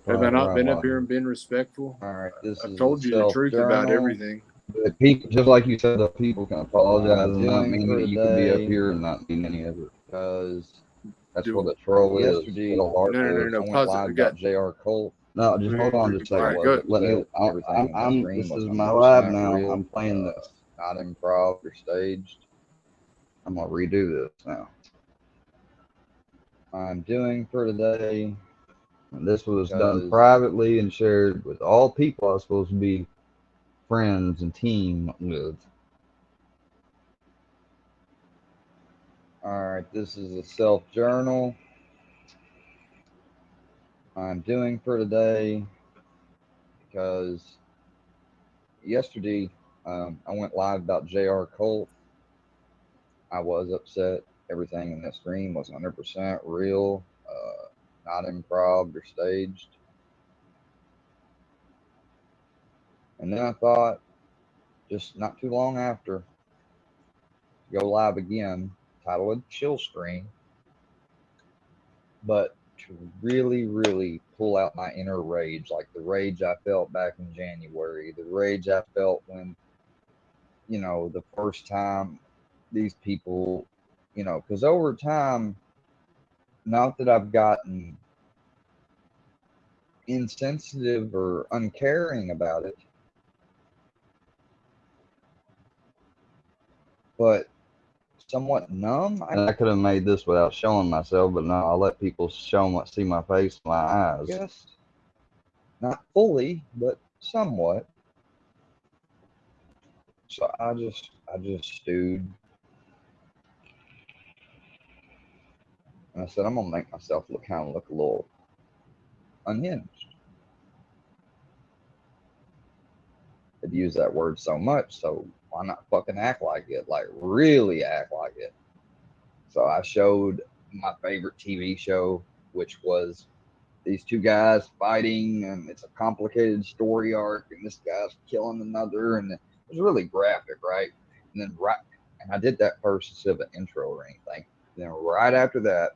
Have I not been up here and been respectful? All right, I've told you the truth about everything. The people, just like you said, the people can apologize and not mean that you can be up here and not mean any of it, because that's what the troll is. No. Pause it. Got J.R. Cole. No, just hold on just a second. All right, Let me. This is my live now. I'm playing this, not improv or staged. I'm gonna redo this now. I'm doing for today. And this was done privately and shared with all people I was supposed to be friends and team with. Alright, this is a self-journal I'm doing for today because yesterday I went live about J.R. Cole. I was upset. Everything in that stream was 100% real. not improv or staged. And then I thought, just not too long after, go live again, titled Chill Screen, but to really, really pull out my inner rage, like the rage I felt back in January, the rage I felt when, you know, the first time these people, you know, because over time, not that I've gotten insensitive or uncaring about it, but somewhat numb. I could have made this without showing myself, but no, I'll let people see my face, my eyes. Yes, not fully, but somewhat. So I just stewed, and I said I'm gonna make myself look a little unhinged. I've used that word so much, so why not fucking act like it? Like really act like it. So I showed my favorite TV show, which was these two guys fighting, and it's a complicated story arc, and this guy's killing another, and it was really graphic, right? And I did that first instead of an intro or anything. And then right after that,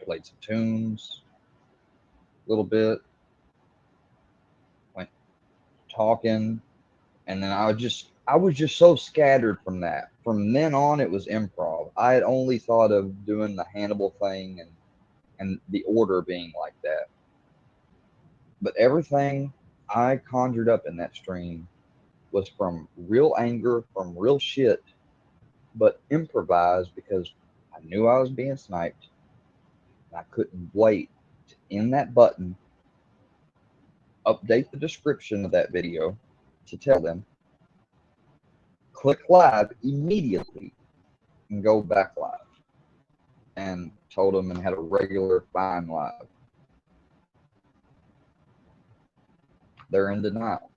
played some tunes, a little bit, went talking, and then I was just so scattered from that. From then on, it was improv. I had only thought of doing the Hannibal thing and the order being like that. But everything I conjured up in that stream was from real anger, from real shit, but improvised because I knew I was being sniped. I couldn't wait to end that button, update the description of that video to tell them, click live immediately, and go back live. And told them and had a regular fine live. They're in denial.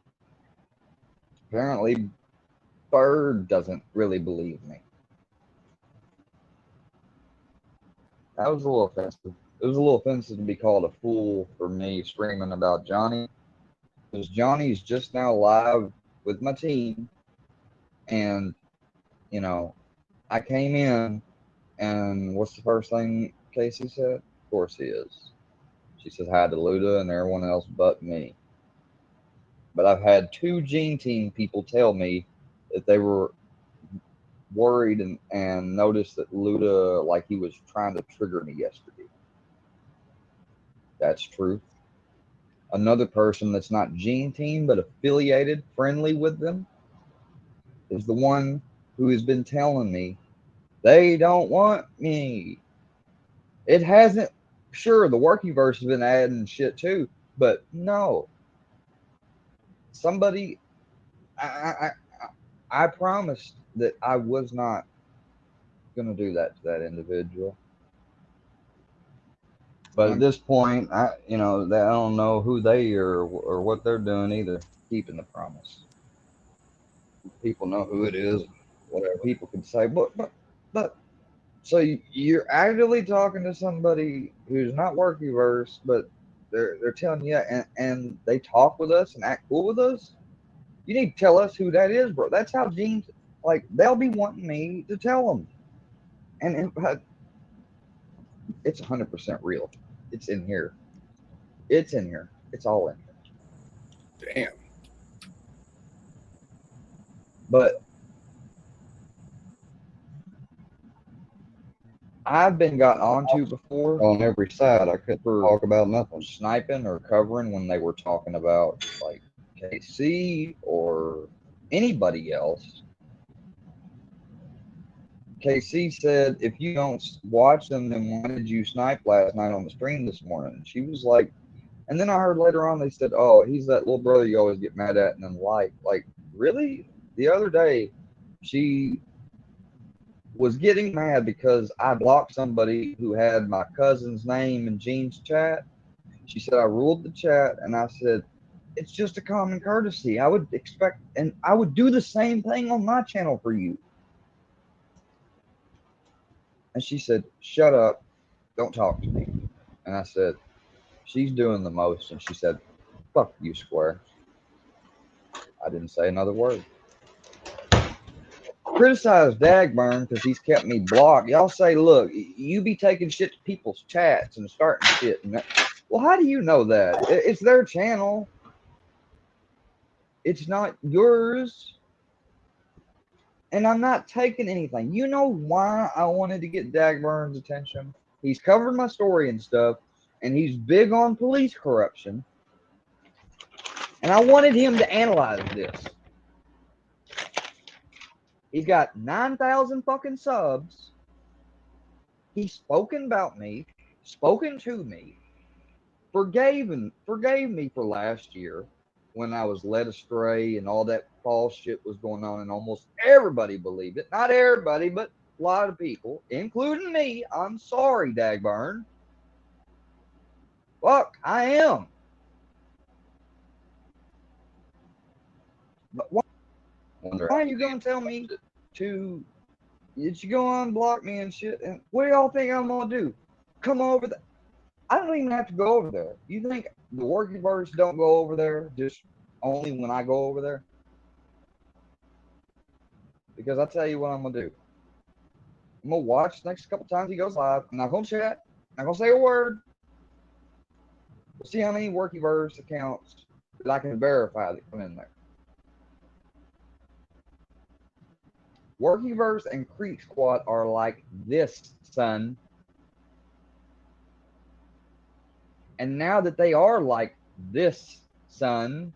Apparently, Bird doesn't really believe me. That was a little offensive. It was a little offensive to be called a fool for me screaming about Johnny. Because Johnny's just now live with my team. And, you know, I came in, and what's the first thing Casey said? Of course he is. She says hi to Luda and everyone else but me. But I've had 2 Gene Team people tell me that they were worried and noticed that Luda, like he was trying to trigger me yesterday. That's truth. Another person that's not Gene Team but affiliated, friendly with them, is the one who has been telling me they don't want me. It hasn't. Sure, the Workyverse has been adding shit too, but no. Somebody, I promised that I was not going to do that to that individual. But at this point, I don't know who they are or what they're doing either. Keeping the promise. People know who it is. Whatever people can say, but. So you're actively talking to somebody who's not Workyverse, but they're telling you, and they talk with us and act cool with us. You need to tell us who that is, bro. That's how Gene's, like, they'll be wanting me to tell them. And it's 100% real. It's in here. It's in here. It's all in here. Damn. But I've been got onto before on every side. I couldn't talk about nothing. Sniping or covering when they were talking about, like, KC or anybody else. KC said, if you don't watch them, then why did you snipe last night on the stream this morning? And she was like, and then I heard later on they said, oh, he's that little brother you always get mad at and then like, really? The other day, she was getting mad because I blocked somebody who had my cousin's name in Gene's chat. She said I ruled the chat, and I said, it's just a common courtesy. I would expect, and I would do the same thing on my channel for you. And she said, shut up. Don't talk to me. And I said, she's doing the most. And she said, fuck you, Square. I didn't say another word. Criticize Dagburn because he's kept me blocked. Y'all say, look, you be taking shit to people's chats and starting shit. And well, how do you know that? It's their channel. It's not yours. And I'm not taking anything. You know why I wanted to get Dagburn's attention? He's covered my story and stuff, and he's big on police corruption. And I wanted him to analyze this. He's got 9,000 fucking subs. He's spoken about me, spoken to me, forgave me for last year when I was led astray and all that false shit was going on, and almost everybody believed it. Not everybody, but a lot of people, including me. I'm sorry, Dagburn. Fuck, I am. But why are you gonna tell me to? Did you go unblock me and shit? And what do y'all think I'm gonna do? Come over there? I don't even have to go over there. You think the Workyverse don't go over there just only when I go over there? Because I'll tell you what I'm gonna do. I'm gonna watch the next couple times he goes live. I'm not gonna chat. I'm not gonna say a word. We'll see how many Workyverse accounts that I can verify that come in there. Workyverse and Creek Squad are like this, son. And now that they are like this, son,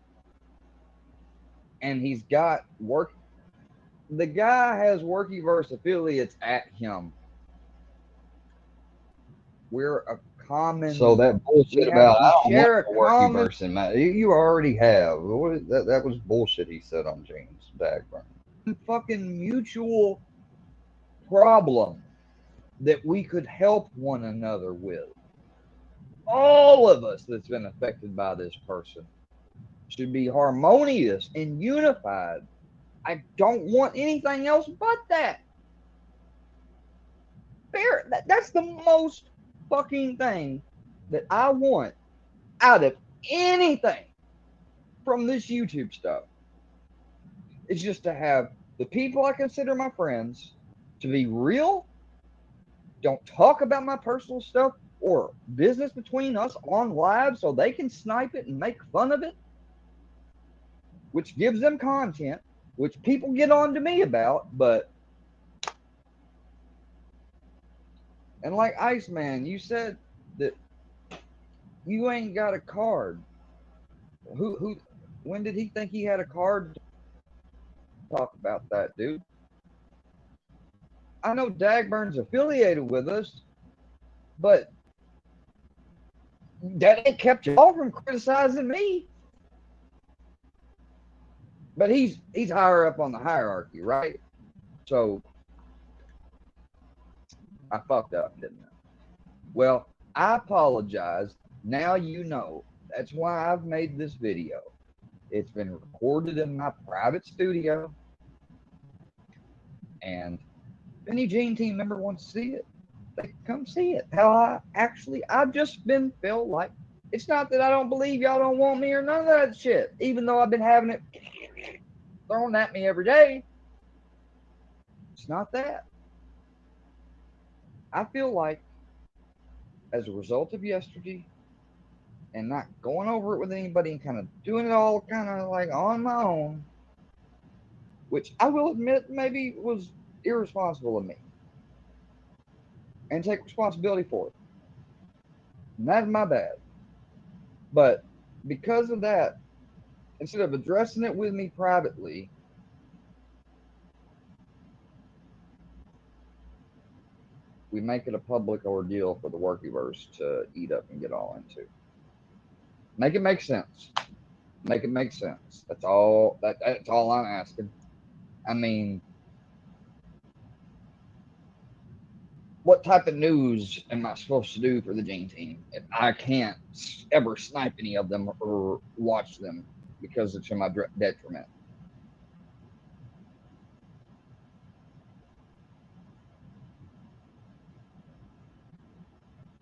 and he's got the guy has Workyverse affiliates at him. We're a common. So that bullshit about I don't want Workyverse in my, you already have. That was bullshit he said on James Dagburn. Fucking mutual problem that we could help one another with. All of us that's been affected by this person should be harmonious and unified. I don't want anything else but that. That's the most fucking thing that I want out of anything from this YouTube stuff. It's just to have the people I consider my friends to be real, don't talk about my personal stuff or business between us on live so they can snipe it and make fun of it, which gives them content, which people get on to me about. But, and like Iceman, you said that you ain't got a card. When did he think he had a card? Talk about that, dude. I know Dagburn's affiliated with us, but that ain't kept y'all from criticizing me. But he's higher up on the hierarchy, right? So I fucked up, didn't I? Well, I apologize. Now you know. That's why I've made this video. It's been recorded in my private studio. And if any Gene Team member wants to see it, they can come see it. How I've just felt like, it's not that I don't believe y'all don't want me or none of that shit, even though I've been having it thrown at me every day. It's not that. I feel like as a result of yesterday and not going over it with anybody and kind of doing it all kind of like on my own, which I will admit maybe was irresponsible of me, and take responsibility for it. And that's my bad. But because of that, instead of addressing it with me privately, we make it a public ordeal for the Workyverse to eat up and get all into. Make it make sense. Make it make sense. That's all. That's all I'm asking. I mean, what type of news am I supposed to do for the Gene Team if I can't ever snipe any of them or watch them because it's to my detriment?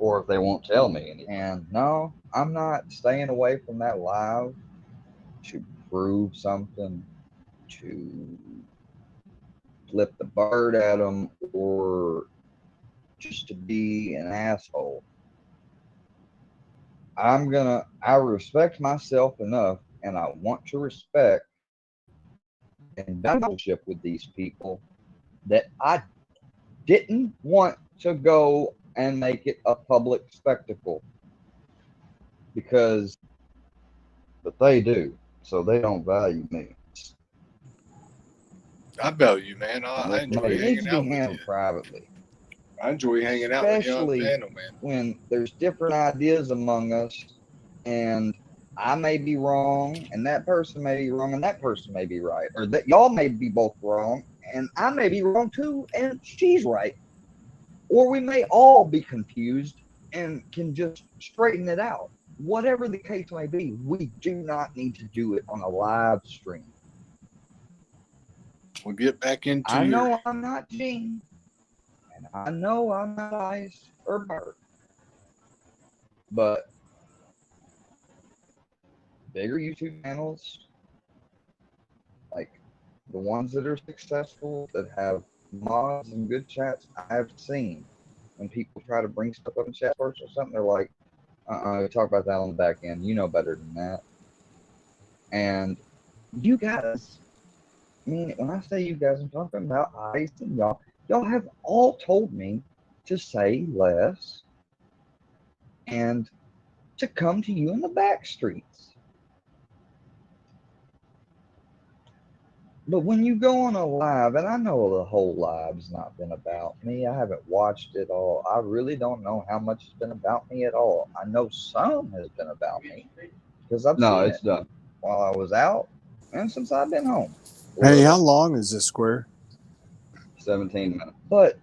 or if they won't tell me anything. And no, I'm not staying away from that live to prove something, to flip the bird at them, or just to be an asshole. I respect myself enough, and I want to respect and fellowship with these people that I didn't want to go and make it a public spectacle, but they do, so they don't value me. I value you, man. I enjoy It needs hanging to out be with handled you. privately, I enjoy hanging out with you on especially panel, man. when there's different ideas among us, and I may be wrong, and that person may be wrong, and that person may be right, or that y'all may be both wrong, and I may be wrong too, and she's right, or we may all be confused and can just straighten it out. Whatever the case may be, we do not need to do it on a live stream. We'll get back into I your. know I'm not Gene, and I know I'm not Ice or Bert, but bigger YouTube channels, like the ones that are successful, that have mods and good chats, I've seen when people try to bring stuff up in chat first or something, they're like, talk about that on the back end. You know better than that. And you guys, I mean, when I say you guys, I'm talking about Ice and y'all. Y'all have all told me to say less and to come to you in the back streets. But when you go on a live, and I know the whole live's not been about me, I haven't watched it all. I really don't know how much it's been about me at all. I know some has been about me because I've seen it done while I was out and since I've been home. Hey, how long is this square? 17 minutes. But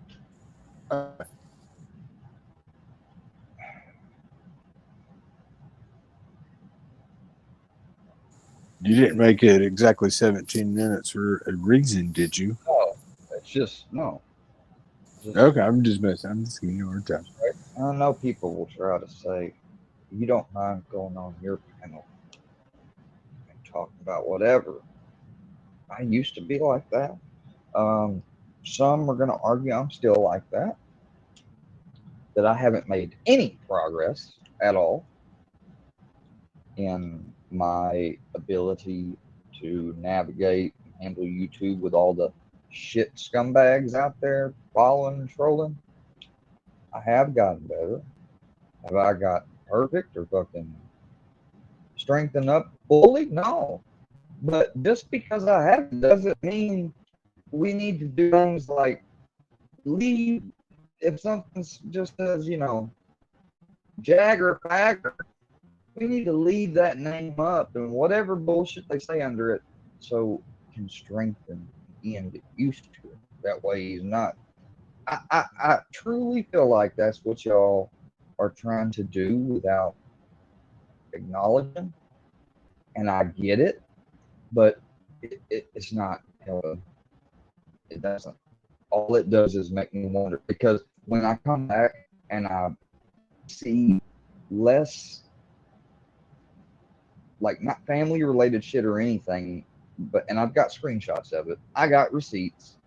you didn't make it exactly 17 minutes for a reason, did you? no, it's just no. Okay, I'm just messing. I'm just giving you a hard time. I know people will try to say, you don't mind going on your panel and talking about whatever. I used to be like that. Some are going to argue I'm still like that I haven't made any progress at all in my ability to navigate and handle YouTube with all the shit scumbags out there following and trolling. I have gotten better. Have I got perfect or fucking strengthened up fully? No. But just because I haven't doesn't mean we need to do things like leave. If something just says, Jagger Fagger, we need to leave that name up and whatever bullshit they say under it so can strengthen Ian get used to it. That way he's not. I truly feel like that's what y'all are trying to do without acknowledging. And I get it, but it's not helping. It doesn't. All it does is make me wonder, because when I come back and I see less, like, not family related shit or anything, and I've got screenshots of it, I got receipts,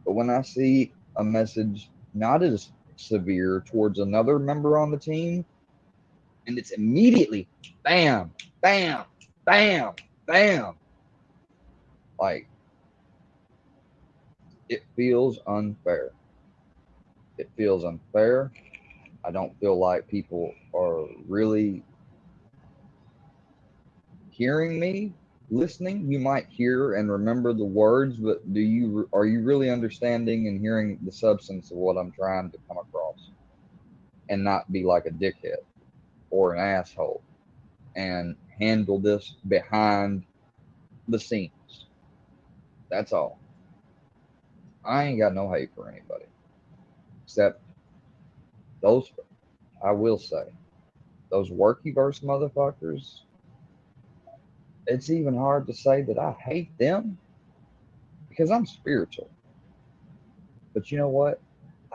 but when I see a message not as severe towards another member on the team, and it's immediately bam, bam, bam, bam, like, it feels unfair. It feels unfair. I don't feel like people are really hearing me, listening. You might hear and remember the words, but are you really understanding and hearing the substance of what I'm trying to come across, and not be like a dickhead or an asshole and handle this behind the scenes? That's all. I ain't got no hate for anybody, except those, I will say, those Workyverse motherfuckers. It's even hard to say that I hate them because I'm spiritual. But you know what?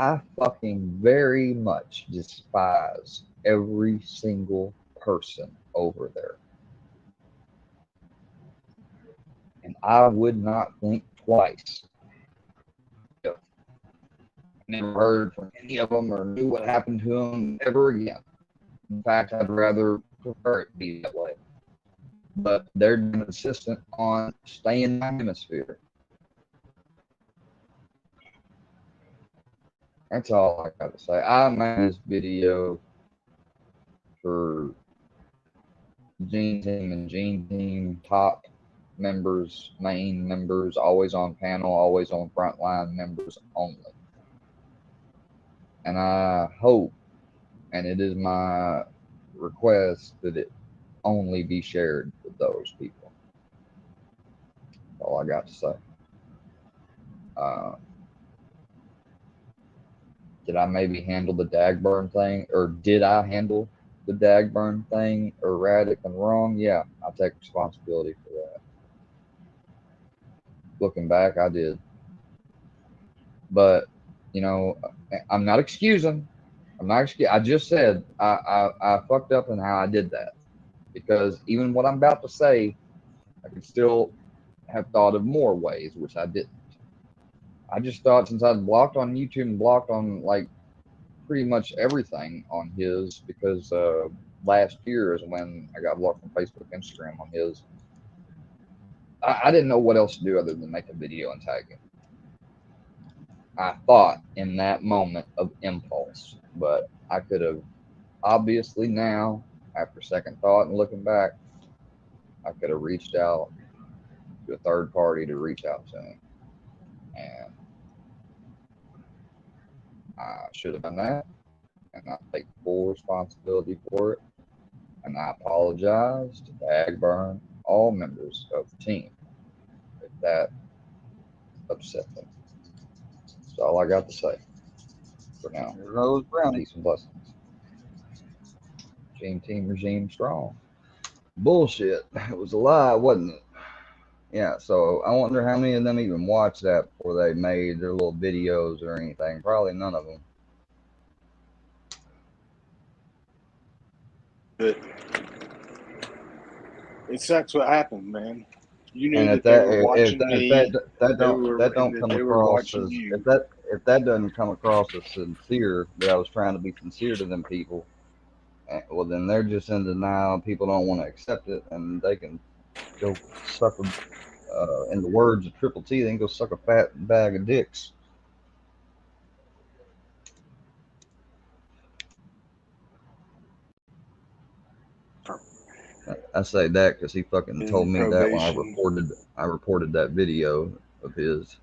I fucking very much despise every single person over there. And I would not think twice if I never heard from any of them or knew what happened to them ever again. In fact, I'd rather prefer it be that way. But they're insistent on staying in my hemisphere. That's all I got to say. I made this video for Gene Team and Gene Team top members, main members, always on panel, always on frontline members only. And I hope, and it is my request, that it only be shared with those people. That's all I got to say. Did I maybe handle the Dagburn thing, or did I handle the Dagburn thing erratic and wrong? Yeah, I take responsibility for that. Looking back, I did. But, you know, I'm not excusing. I just said I fucked up in how I did that. Because even what I'm about to say, I could still have thought of more ways, which I didn't. I just thought, since I'd blocked on YouTube and blocked on like pretty much everything on his, because last year is when I got blocked on Facebook, Instagram on his. I didn't know what else to do other than make a video and tag him. I thought in that moment of impulse, but I could have obviously now, after second thought and looking back, I could have reached out to a third party to reach out to him. And I should have done that, and I take full responsibility for it. And I apologize to Dagburn, all members of the team, if that upset them. That's all I got to say for now. Rose Brownie. Peace and blessings. Gene Team regime strong. Bullshit. It was a lie, wasn't it? Yeah, so I wonder how many of them even watched that before they made their little videos or anything. Probably none of them. But it sucks what happened, man. You knew And that they were watching me. That don't come across as, you. if that doesn't come across as sincere, that I was trying to be sincere to them people, well, then they're just in denial. People don't want to accept it, and they can go suck a, in the words of Triple T, they can go suck a fat bag of dicks. I say that because he fucking told me that when I reported that video of his.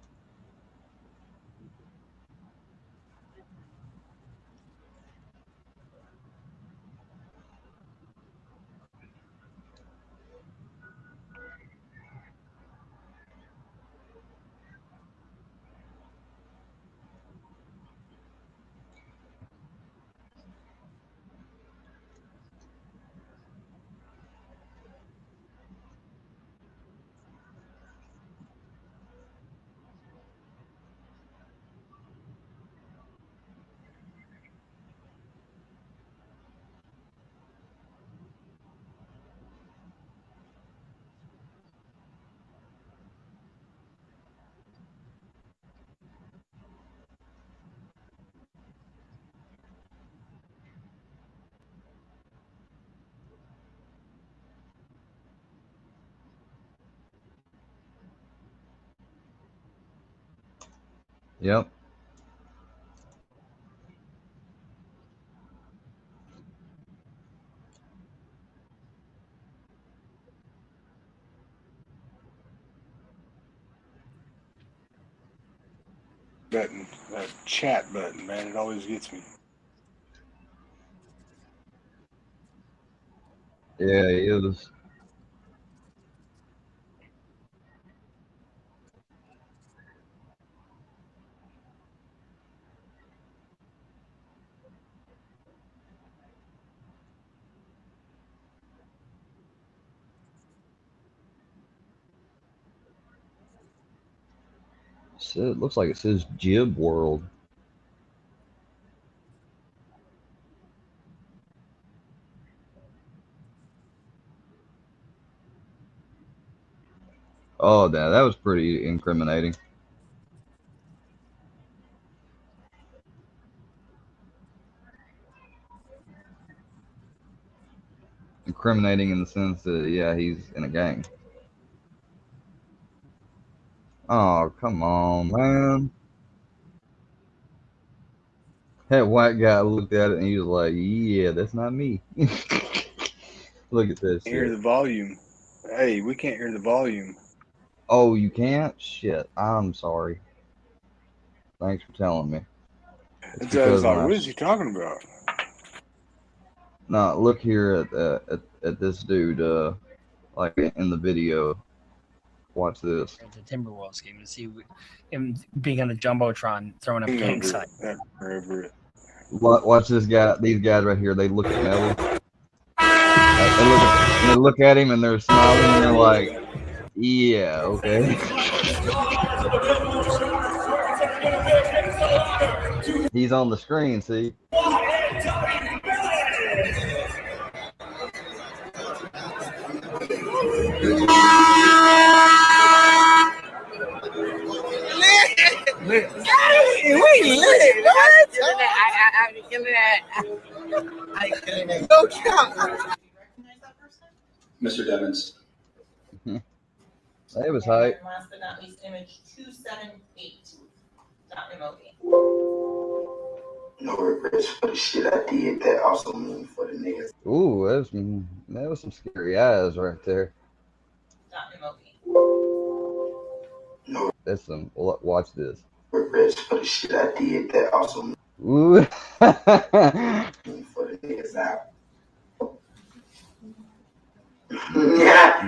Yep. Button, that chat button, man, it always gets me. Yeah, he was. So it looks like it says Jib World. Oh, that was pretty incriminating. Incriminating in the sense that, yeah, he's in a gang. Oh, come on, man. That white guy looked at it and he was like, yeah, that's not me. Look at this Hear shit. the volume. Hey, we can't hear the volume. Oh, you can't? Shit, I'm sorry. Thanks for telling me. It's I was because like, when what I, is he talking about? no, look here at this dude, like in the video. Watch this. At the Timberwolves game to see him being on the jumbotron throwing up gang Over signs. it. Over it. Watch this guy. These guys right here. They look at Melly. They look at him and they're smiling and they're like, yeah, okay. He's on the screen, see? Mr. Devins. That was hype. And last but not least, image 278.MOV. No regrets for the shit I did. That also means for the niggas. Ooh, that was some scary eyes right there. .MOV. No That's some. Watch this. regrets for the shit I did. That also means Ooh. for the niggas out.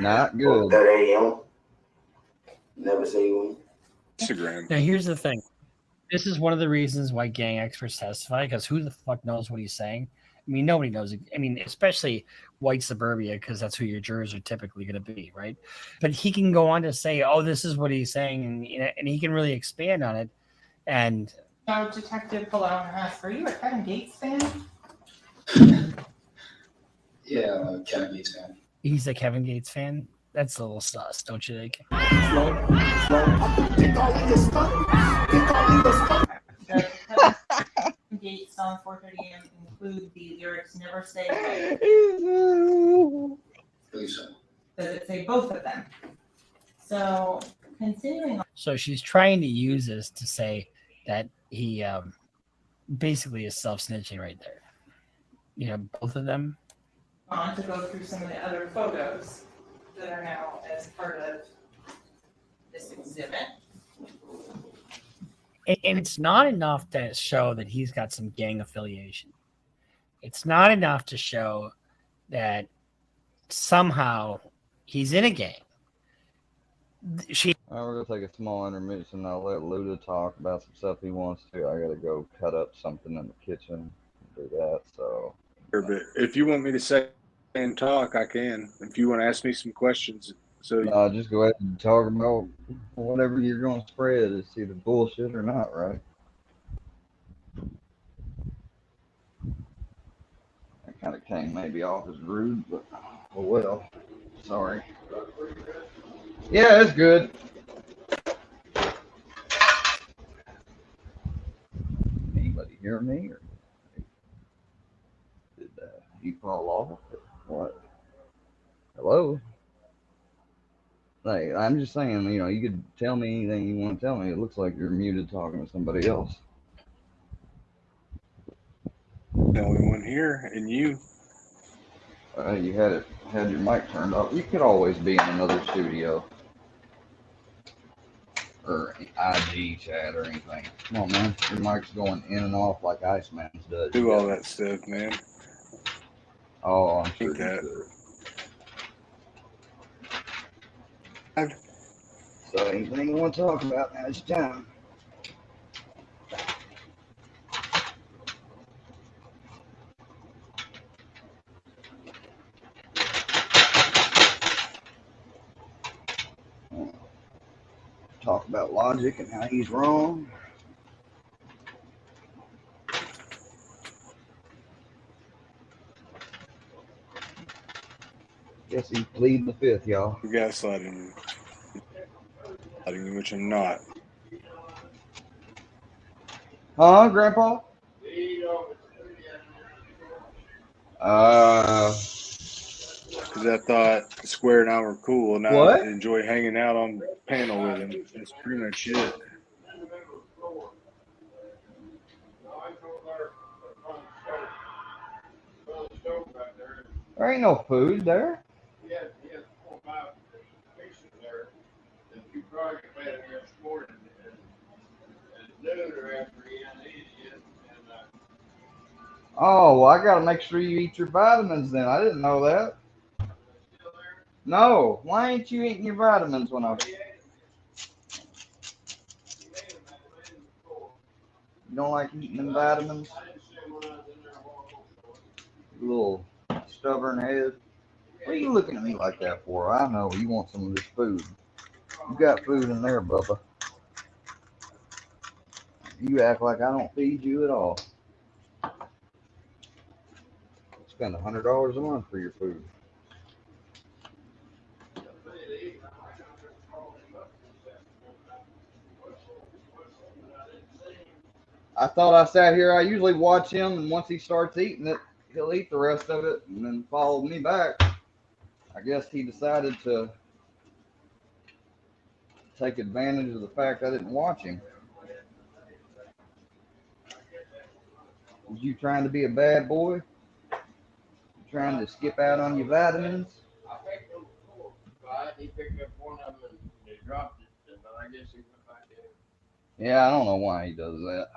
Not good. 30 a.m. Never say when. Instagram. Now, here's the thing. This is one of the reasons why gang experts testify, because who the fuck knows what he's saying? I mean, nobody knows. I mean, especially white suburbia, because that's who your jurors are typically going to be, right? But he can go on to say, oh, this is what he's saying, and he can really expand on it. And Now, Detective Pallone asks, are you a Kevin Gates fan? Yeah, Kevin Gates fan. he's a Kevin Gates fan. That's a little sus, don't you think? Gates on 4:30 a.m. include the lyrics "Never Say." Believe so. Does it say both of them? So continuing So she's trying to use this to say that he basically is self-snitching right there. You know, both of them. on to go through some of the other photos that are now as part of this exhibit. And it's not enough to show that he's got some gang affiliation. It's not enough to show that somehow he's in a gang. She All right, we're gonna take a small intermission. I'll let Luda talk about some stuff he wants to. I gotta go cut up something in the kitchen. Do that. So. But if you want me to say and talk, I can. If you want to ask me some questions, so Just go ahead and talk about whatever you're going to spread. It's either bullshit or not, right? That kind of came maybe off as rude, but oh well. Sorry. Yeah, it's good. Anybody hear me? Or did you fall off? Or what? Hello? Like, I'm just saying, you could tell me anything you want to tell me. It looks like you're muted talking to somebody else. the only one here, and you. You had your mic turned off. You could always be in another studio or IG chat or anything. Come on, man. Your mic's going in and off like Iceman's does. Do all that stuff, man. Oh, I'm sure Think that. you could. So anything you want to talk about, now's your time. Talk about Logic and how he's wrong. Guess he's pleading the fifth, y'all. You gaslighting me. which I'm not. Huh, Grandpa? Because I thought Square and I were cool, and What? I enjoy hanging out on the panel with him. That's pretty much it. There ain't no food there. Oh, well, I gotta make sure you eat your vitamins then. I didn't know that. No, why ain't you eating your vitamins when I... You don't like eating them vitamins? You little stubborn head. What are you looking at me like that for? I know you want some of this food. You got food in there, Bubba. You act like I don't feed you at all. Spend $100 a month for your food. I thought I sat here. I usually watch him, and once he starts eating it, he'll eat the rest of it and then follow me back. I guess he decided to take advantage of the fact I didn't watch him. Was you trying to be a bad boy? You trying to skip out on your vitamins? I picked up 4, 5. He picked up one of them and they dropped it, but I guess he went back in. Yeah, I don't know why he does that.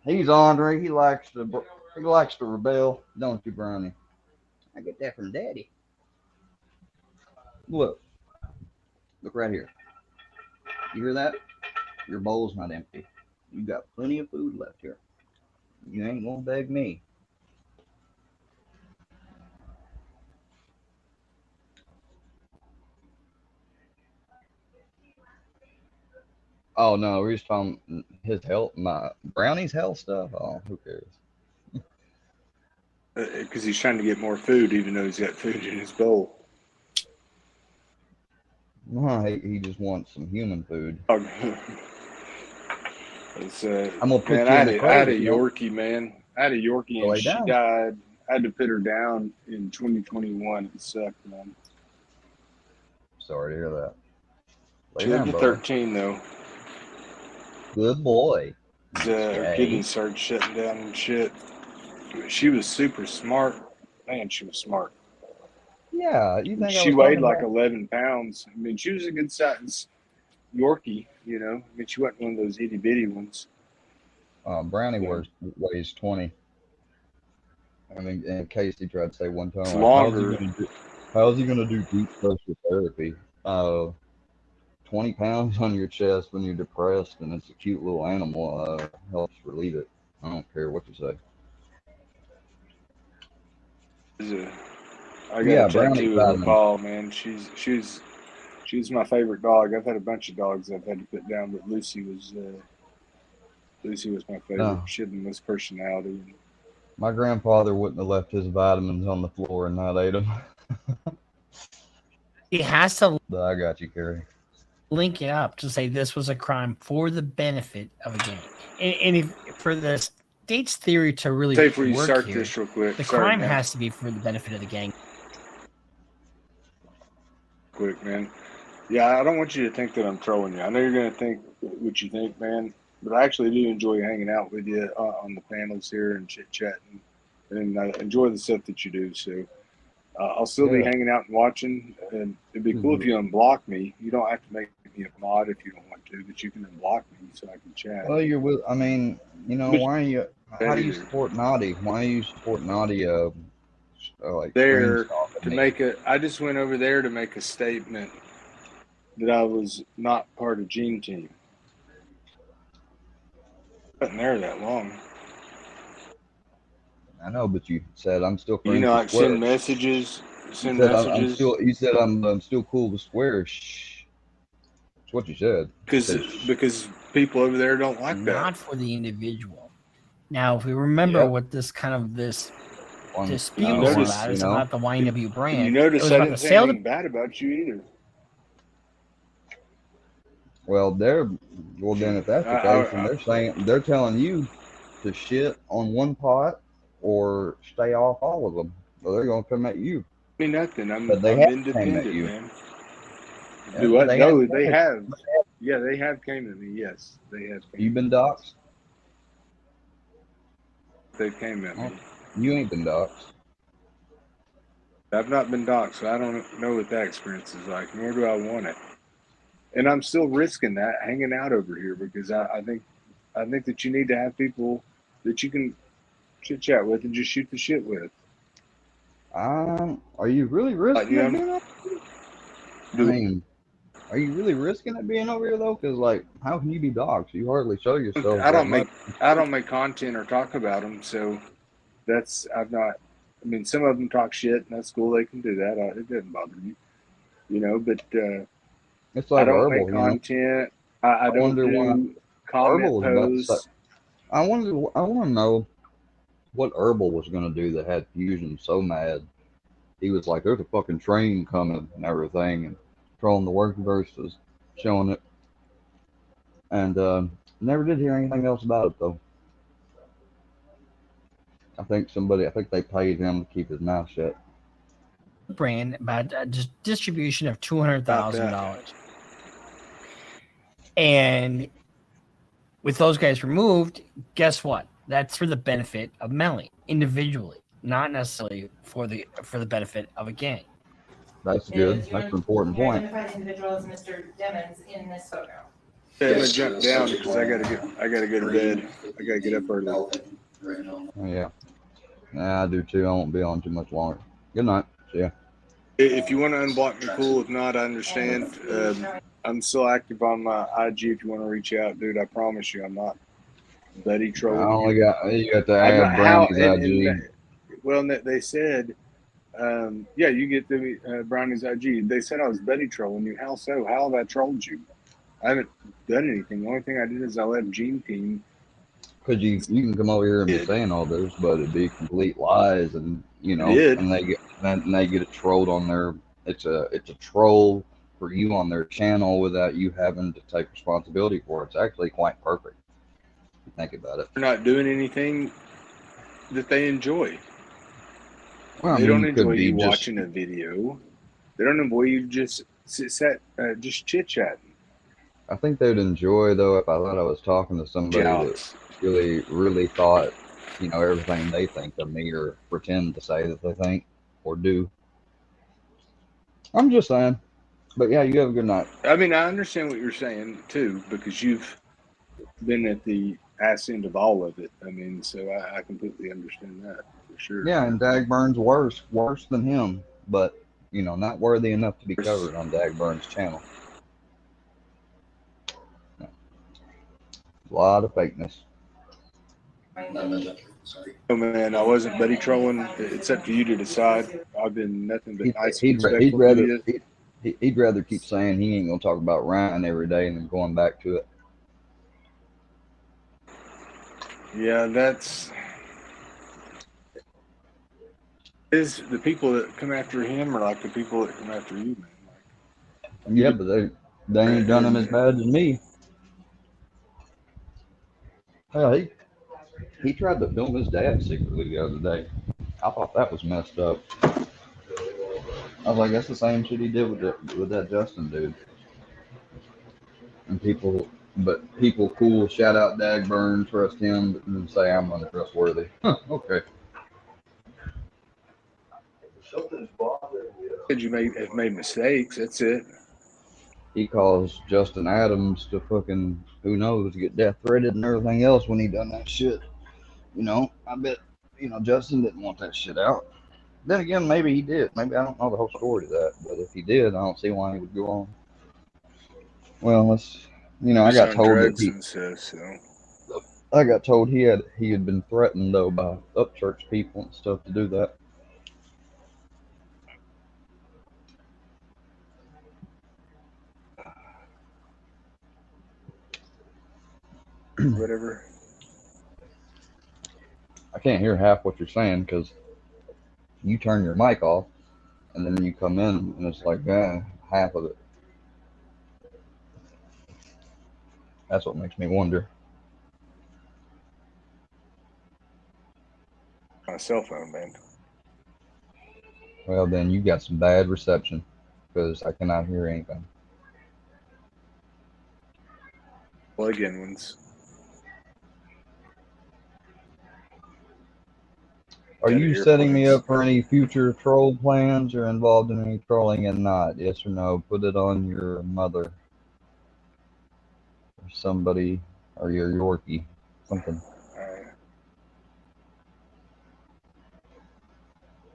He's Andre. He likes to rebel, don't you, Brownie? I get that from Daddy. Look right here. You hear that? Your bowl's not empty. You got plenty of food left here. You ain't gonna beg me. Oh no, we're just talking his health, my Brownie's health stuff. Oh, who cares? Because he's trying to get more food, even though he's got food in his bowl. No, he just wants some human food. It's, I'm gonna put man, you I in the had a crate, Yorkie, man. I had a Yorkie, Lay and she down. died. I had to put her down in 2021. It sucked, man. Sorry to hear that. Lay She down, lived to brother. 13, though. Good boy. Her Okay. kidneys started shutting down and shit. She was super smart. Man, she was smart. Yeah, you think She weighed like 11 pounds. I mean, she was a good size Yorkie, you know. I mean, she wasn't one of those itty bitty ones. Brownie weighs 20. I mean, in case he tried to say one time, It's like, longer. how's he gonna do deep pressure therapy? 20 pounds on your chest when you're depressed and it's a cute little animal helps relieve it. I don't care what you say. I got Yeah, a Brownie tattoo of her vitamin. paw, man. She's my favorite dog. I've had a bunch of dogs I've had to put down, but Lucy was my favorite. No. She had the most personality. My grandfather wouldn't have left his vitamins on the floor and not ate them. He has to But I got you, Carrie. link it up to say this was a crime for the benefit of a gang. And if for the state's theory to really Say before you work start here, this real quick. the Sorry, crime man. has to be for the benefit of the gang. Quick, man. Yeah, I don't want you to think that I'm trolling you. I know you're going to think what you think, man, but I actually do enjoy hanging out with you on the panels here and chit-chatting, and I enjoy the stuff that you do. So I'll still be hanging out and watching, and it'd be cool if you unblock me. You don't have to make me a mod if you don't want to, but you can unblock me so I can chat. Well, you're with, I mean, you know, why are you, how do you support Naughty? Why do you support Naughty, like, There screen to make I just went over there to make a statement that I was not part of Gene Team. Wasn't there that long. I know, but you said I'm still friends You know, with like Square. send messages, send You said messages. you said I'm still cool with Square. Shh. That's what you said. Because people over there don't like that. Not for the individual. Now, if we remember what this kind of this dispute was about, it's about the YNW brand. You notice it was I about didn't the say sale. anything bad about you either. Well, then if that's the case, and they're telling you to shit on one pot or stay off all of them. Well, they're gonna come at you. I mean, nothing. But they I'm have came independent, at you. man. Yeah, Do what? they No, have- they have. Yeah, they have came to me. Yes, they have. You been doxxed? They came at me. You ain't been doxxed. I've not been doxxed, so I don't know what that experience is like, nor do I want it. And I'm still risking that hanging out over here because I think that you need to have people that you can chit chat with and just shoot the shit with. Are you really risking Yeah, it being over here? I mean, are you really risking it being over here though? Because like, how can you be doxxed? You hardly show yourself. I that much. don't make content or talk about them, so that's I've not. I mean, some of them talk shit, and that's cool. They can do that. It doesn't bother me, but It's like I don't Herbal, make you know? content. I don't wonder why do comment Herbal was about to posts. say. I want to know what Herbal was going to do that had Fusion so mad. He was like, "There's a fucking train coming and everything," and trolling the Workverse was showing it, and never did hear anything else about it though. I think they paid him to keep his mouth shut. Brand about distribution of $200,000, and with those guys removed, guess what? That's for the benefit of Melly individually, not necessarily for the benefit of a gang. That's good. That's an important point. Identified individual is Mr. Demmons in this photo. Yeah, I'm gonna jump down because I gotta go to bed. I gotta get up early. Oh, yeah. I do too. I won't be on too much longer. Good night. See ya. If you want to unblock me, cool. If not, I understand. I'm still active on my IG. If you want to reach out, dude, I promise you, I'm not Betty I trolling. only you got to I'm add not- how- Brownie's and- IG. and well, they said, yeah, you get the Brownie's IG. They said I was Betty trolling you. How so? How have I trolled you? I haven't done anything. The only thing I did is I left Gene Team. Because you can come over here and be saying all this, but it'd be complete lies, and Did. and they get it trolled on their. It's a troll for you on their channel without you having to take responsibility for it. It's actually quite perfect. If you think about it. They're not doing anything that they enjoy. Well, I They mean, don't it could enjoy be you just- watching a video. They don't enjoy you just just chit chatting. I think they'd enjoy though if I thought I was talking to somebody that really thought, everything they think of me or pretend to say that they think or do. I'm just saying. But yeah, you have a good night. I mean, I understand what you're saying too, because you've been at the ass end of all of it. I mean, so I completely understand that for sure. Yeah, and Dagburn's worse than him, but not worthy enough to be covered on Dagburn's channel. A lot of fakeness. Oh man, I wasn't Betty trolling. It's up to you to decide. I've been nothing but nice. and respectful to you. He'd rather keep saying he ain't gonna talk about Ryan every day and then going back to it. Yeah, is the people that come after him are like the people that come after you, man. Yeah, but they ain't done him as bad as me. Hell, he tried to film his dad secretly the other day. I thought that was messed up. I was like, that's the same shit he did with that Justin dude. And people cool, shout out Dagburn, trust him, but then say I'm untrustworthy. Huh, okay. Said you have made mistakes. That's it. He caused Justin Adams to fucking, who knows, get death threatened and everything else when he done that shit. I bet, Justin didn't want that shit out. Then again, maybe he did. Maybe I don't know the whole story to that, but if he did, I don't see why he would go on. Well, I got told that I got told he had been threatened though by Upchurch people and stuff to do that. Whatever. I can't hear half what you're saying because you turn your mic off and then you come in and it's like half of it. That's what makes me wonder. On a cell phone, man. Well, then you got some bad reception because I cannot hear anything. Plug in ones. Are Got you setting me earplugs. up for any future troll plans or involved in any trolling and not? Yes or no? Put it on your mother or somebody or your Yorkie. Something.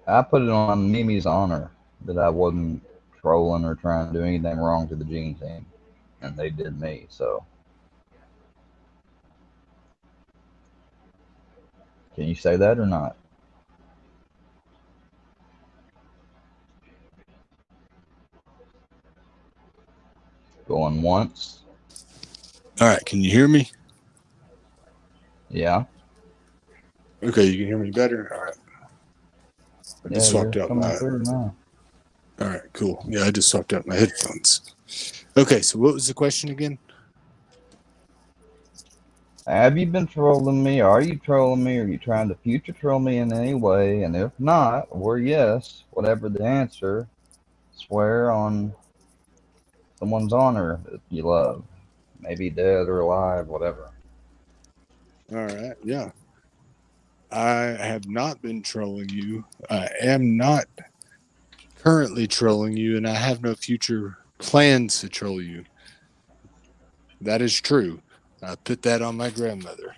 I put it on Mimi's honor that I wasn't trolling or trying to do anything wrong to the Gene team. And they did me, so. Can you say that or not? Going once. All right, can you hear me? Yeah. Okay, you can hear me better? All right. I just Yeah, swapped you're out coming my... through now. All right, cool. Yeah, I just swapped out my headphones. Okay, so what was the question again? Have you been trolling me? Are you trolling me? Are you trying to future troll me in any way? And if not, or yes, whatever the answer, swear on someone's honor that you love. Maybe dead or alive, whatever. All right, yeah. I have not been trolling you. I am not currently trolling you, and I have no future plans to troll you. That is true. I put that on my grandmother.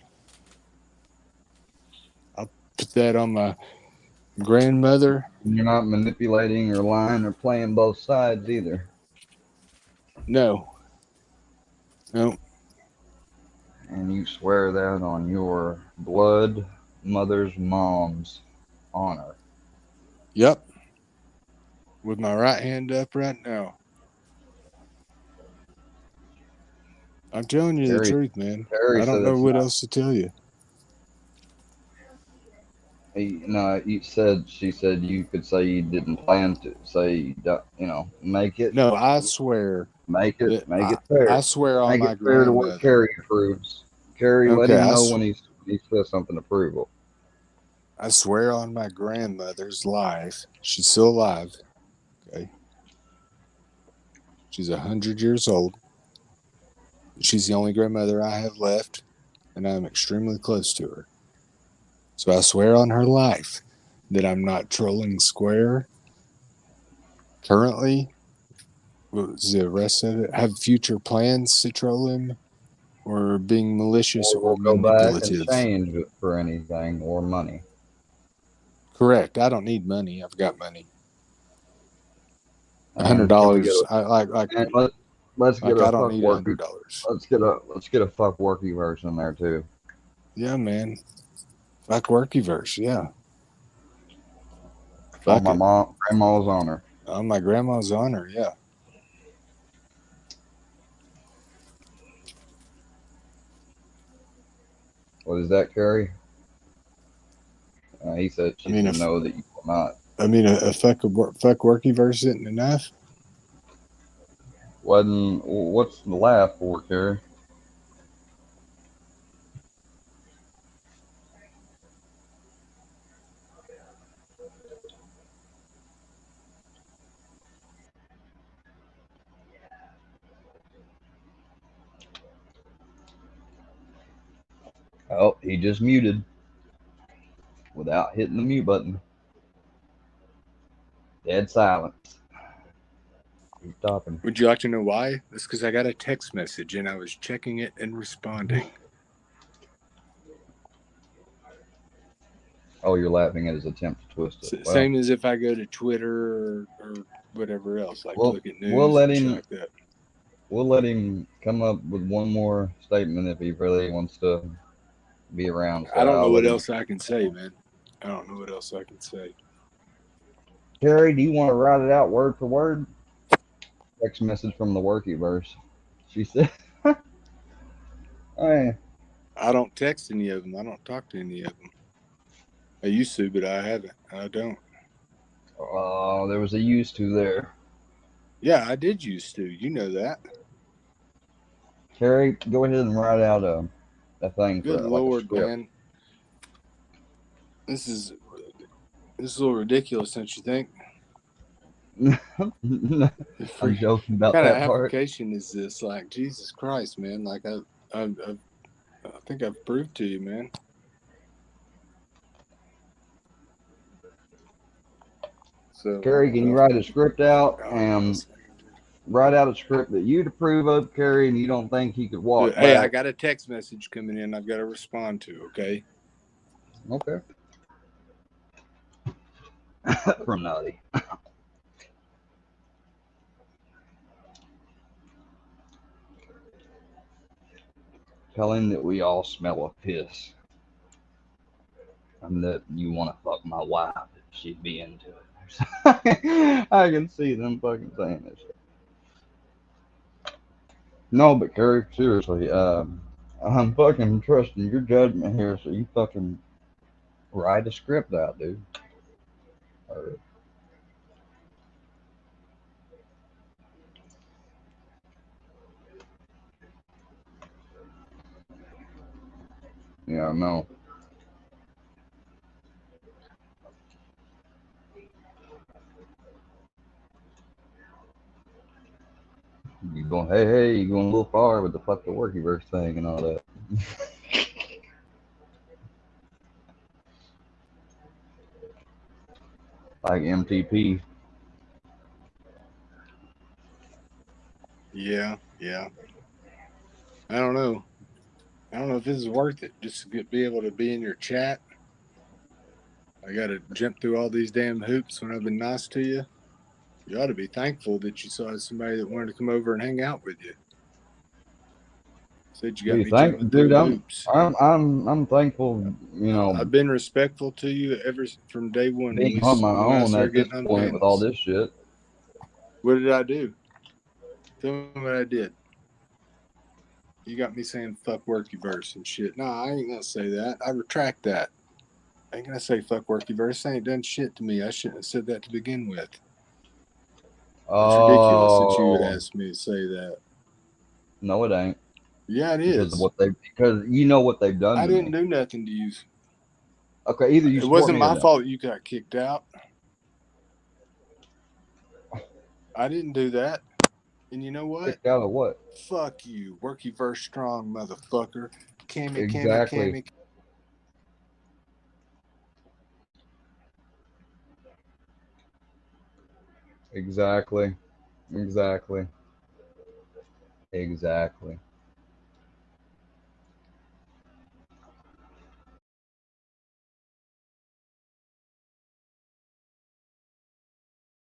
I'll put that on my grandmother. You're not manipulating or lying or playing both sides either. No. No. And you swear that on your blood mother's mom's honor. Yep. With my right hand up right now. I'm telling you the truth, man. I don't know what else to tell you. She said you could say you didn't plan to say, make it. No, I swear. Make it fair. I swear on make my it fair to what grandmother. Carrie approves. Carrie, let Okay, him know when he says something approval. I swear on my grandmother's life. She's still alive. Okay. She's 100 years old. She's the only grandmother I have left, and I'm extremely close to her. So I swear on her life that I'm not trolling Square currently. What was the rest of it? Have future plans to troll him, or being malicious or We'll go back and manipulative. change it for anything or money. Correct. I don't need money. I've got money. And $100. Let's get I a don't fuck need worky. $100. Let's get a fuck worky verse in there too. Yeah, man. Fuck workyverse. Yeah. On my grandma's honor. On my grandma's honor. Yeah. What is that, Carrie? He said she should know that you will not. I mean, a fuck workyverse isn't enough. What's the laugh for, Carrie? Oh, he just muted without hitting the mute button. Dead silence. He's talking. Would you like to know why? That's because I got a text message and I was checking it and responding. Oh, you're laughing at his attempt to twist it. Same as if I go to Twitter or whatever else, like look at news we'll let and him, shit like that. We'll let him come up with one more statement if he really wants to be around. So I don't know what else I can say, man. I don't know what else I can say. Carrie, do you want to write it out word for word? Text message from the workyverse. She said, I don't text any of them. I don't talk to any of them. I used to, but I haven't. I don't. Oh, there was a used to there. Yeah, I did used to. You know that. Carrie, go ahead and write out a thing for Good it, like a Lord, script. man. This is a little ridiculous, don't you think? I'm joking about What kind of that part. application is this? Like, Jesus Christ, man. Like, I think I've proved to you, man. So, Carrie, can you write a script out and write out a script that you'd approve of, Carrie, and you don't think he could walk hey, I back? got a text message coming in. I've got to respond to. Okay. Okay. From Nutty. Tell him that we all smell of piss. And that you want to fuck my wife if she'd be into it. I can see them fucking saying this shit. No, but Carrie, seriously, I'm fucking trusting your judgment here, so you fucking write a script out, dude. Yeah, I know. You going, hey, you going a little far with the fuck the workyverse thing and all that. Like MTP. Yeah. I don't know. I don't know if this is worth it. Just to be able to be in your chat. I got to jump through all these damn hoops when I've been nice to you. You ought to be thankful that you saw somebody that wanted to come over and hang out with you. Said you got me jumping through hoops. I'm thankful, you know. I've been respectful to you from day one. Being on my own at this point with all this shit. What did I do? Tell me what I did. You got me saying fuck Workyverse and shit. No, I ain't gonna say that. I retract that. I ain't gonna say fuck Workyverse. They ain't done shit to me. I shouldn't have said that to begin with. It's ridiculous that you would ask me to say that. No, it ain't. Yeah, it is. Because you know what they've done. I didn't do nothing to you. Okay, either you. It wasn't my fault you got kicked out. I didn't do that. And you know what? Kicked out of what? Fuck you, Workyverse strong motherfucker. Cammy. Exactly.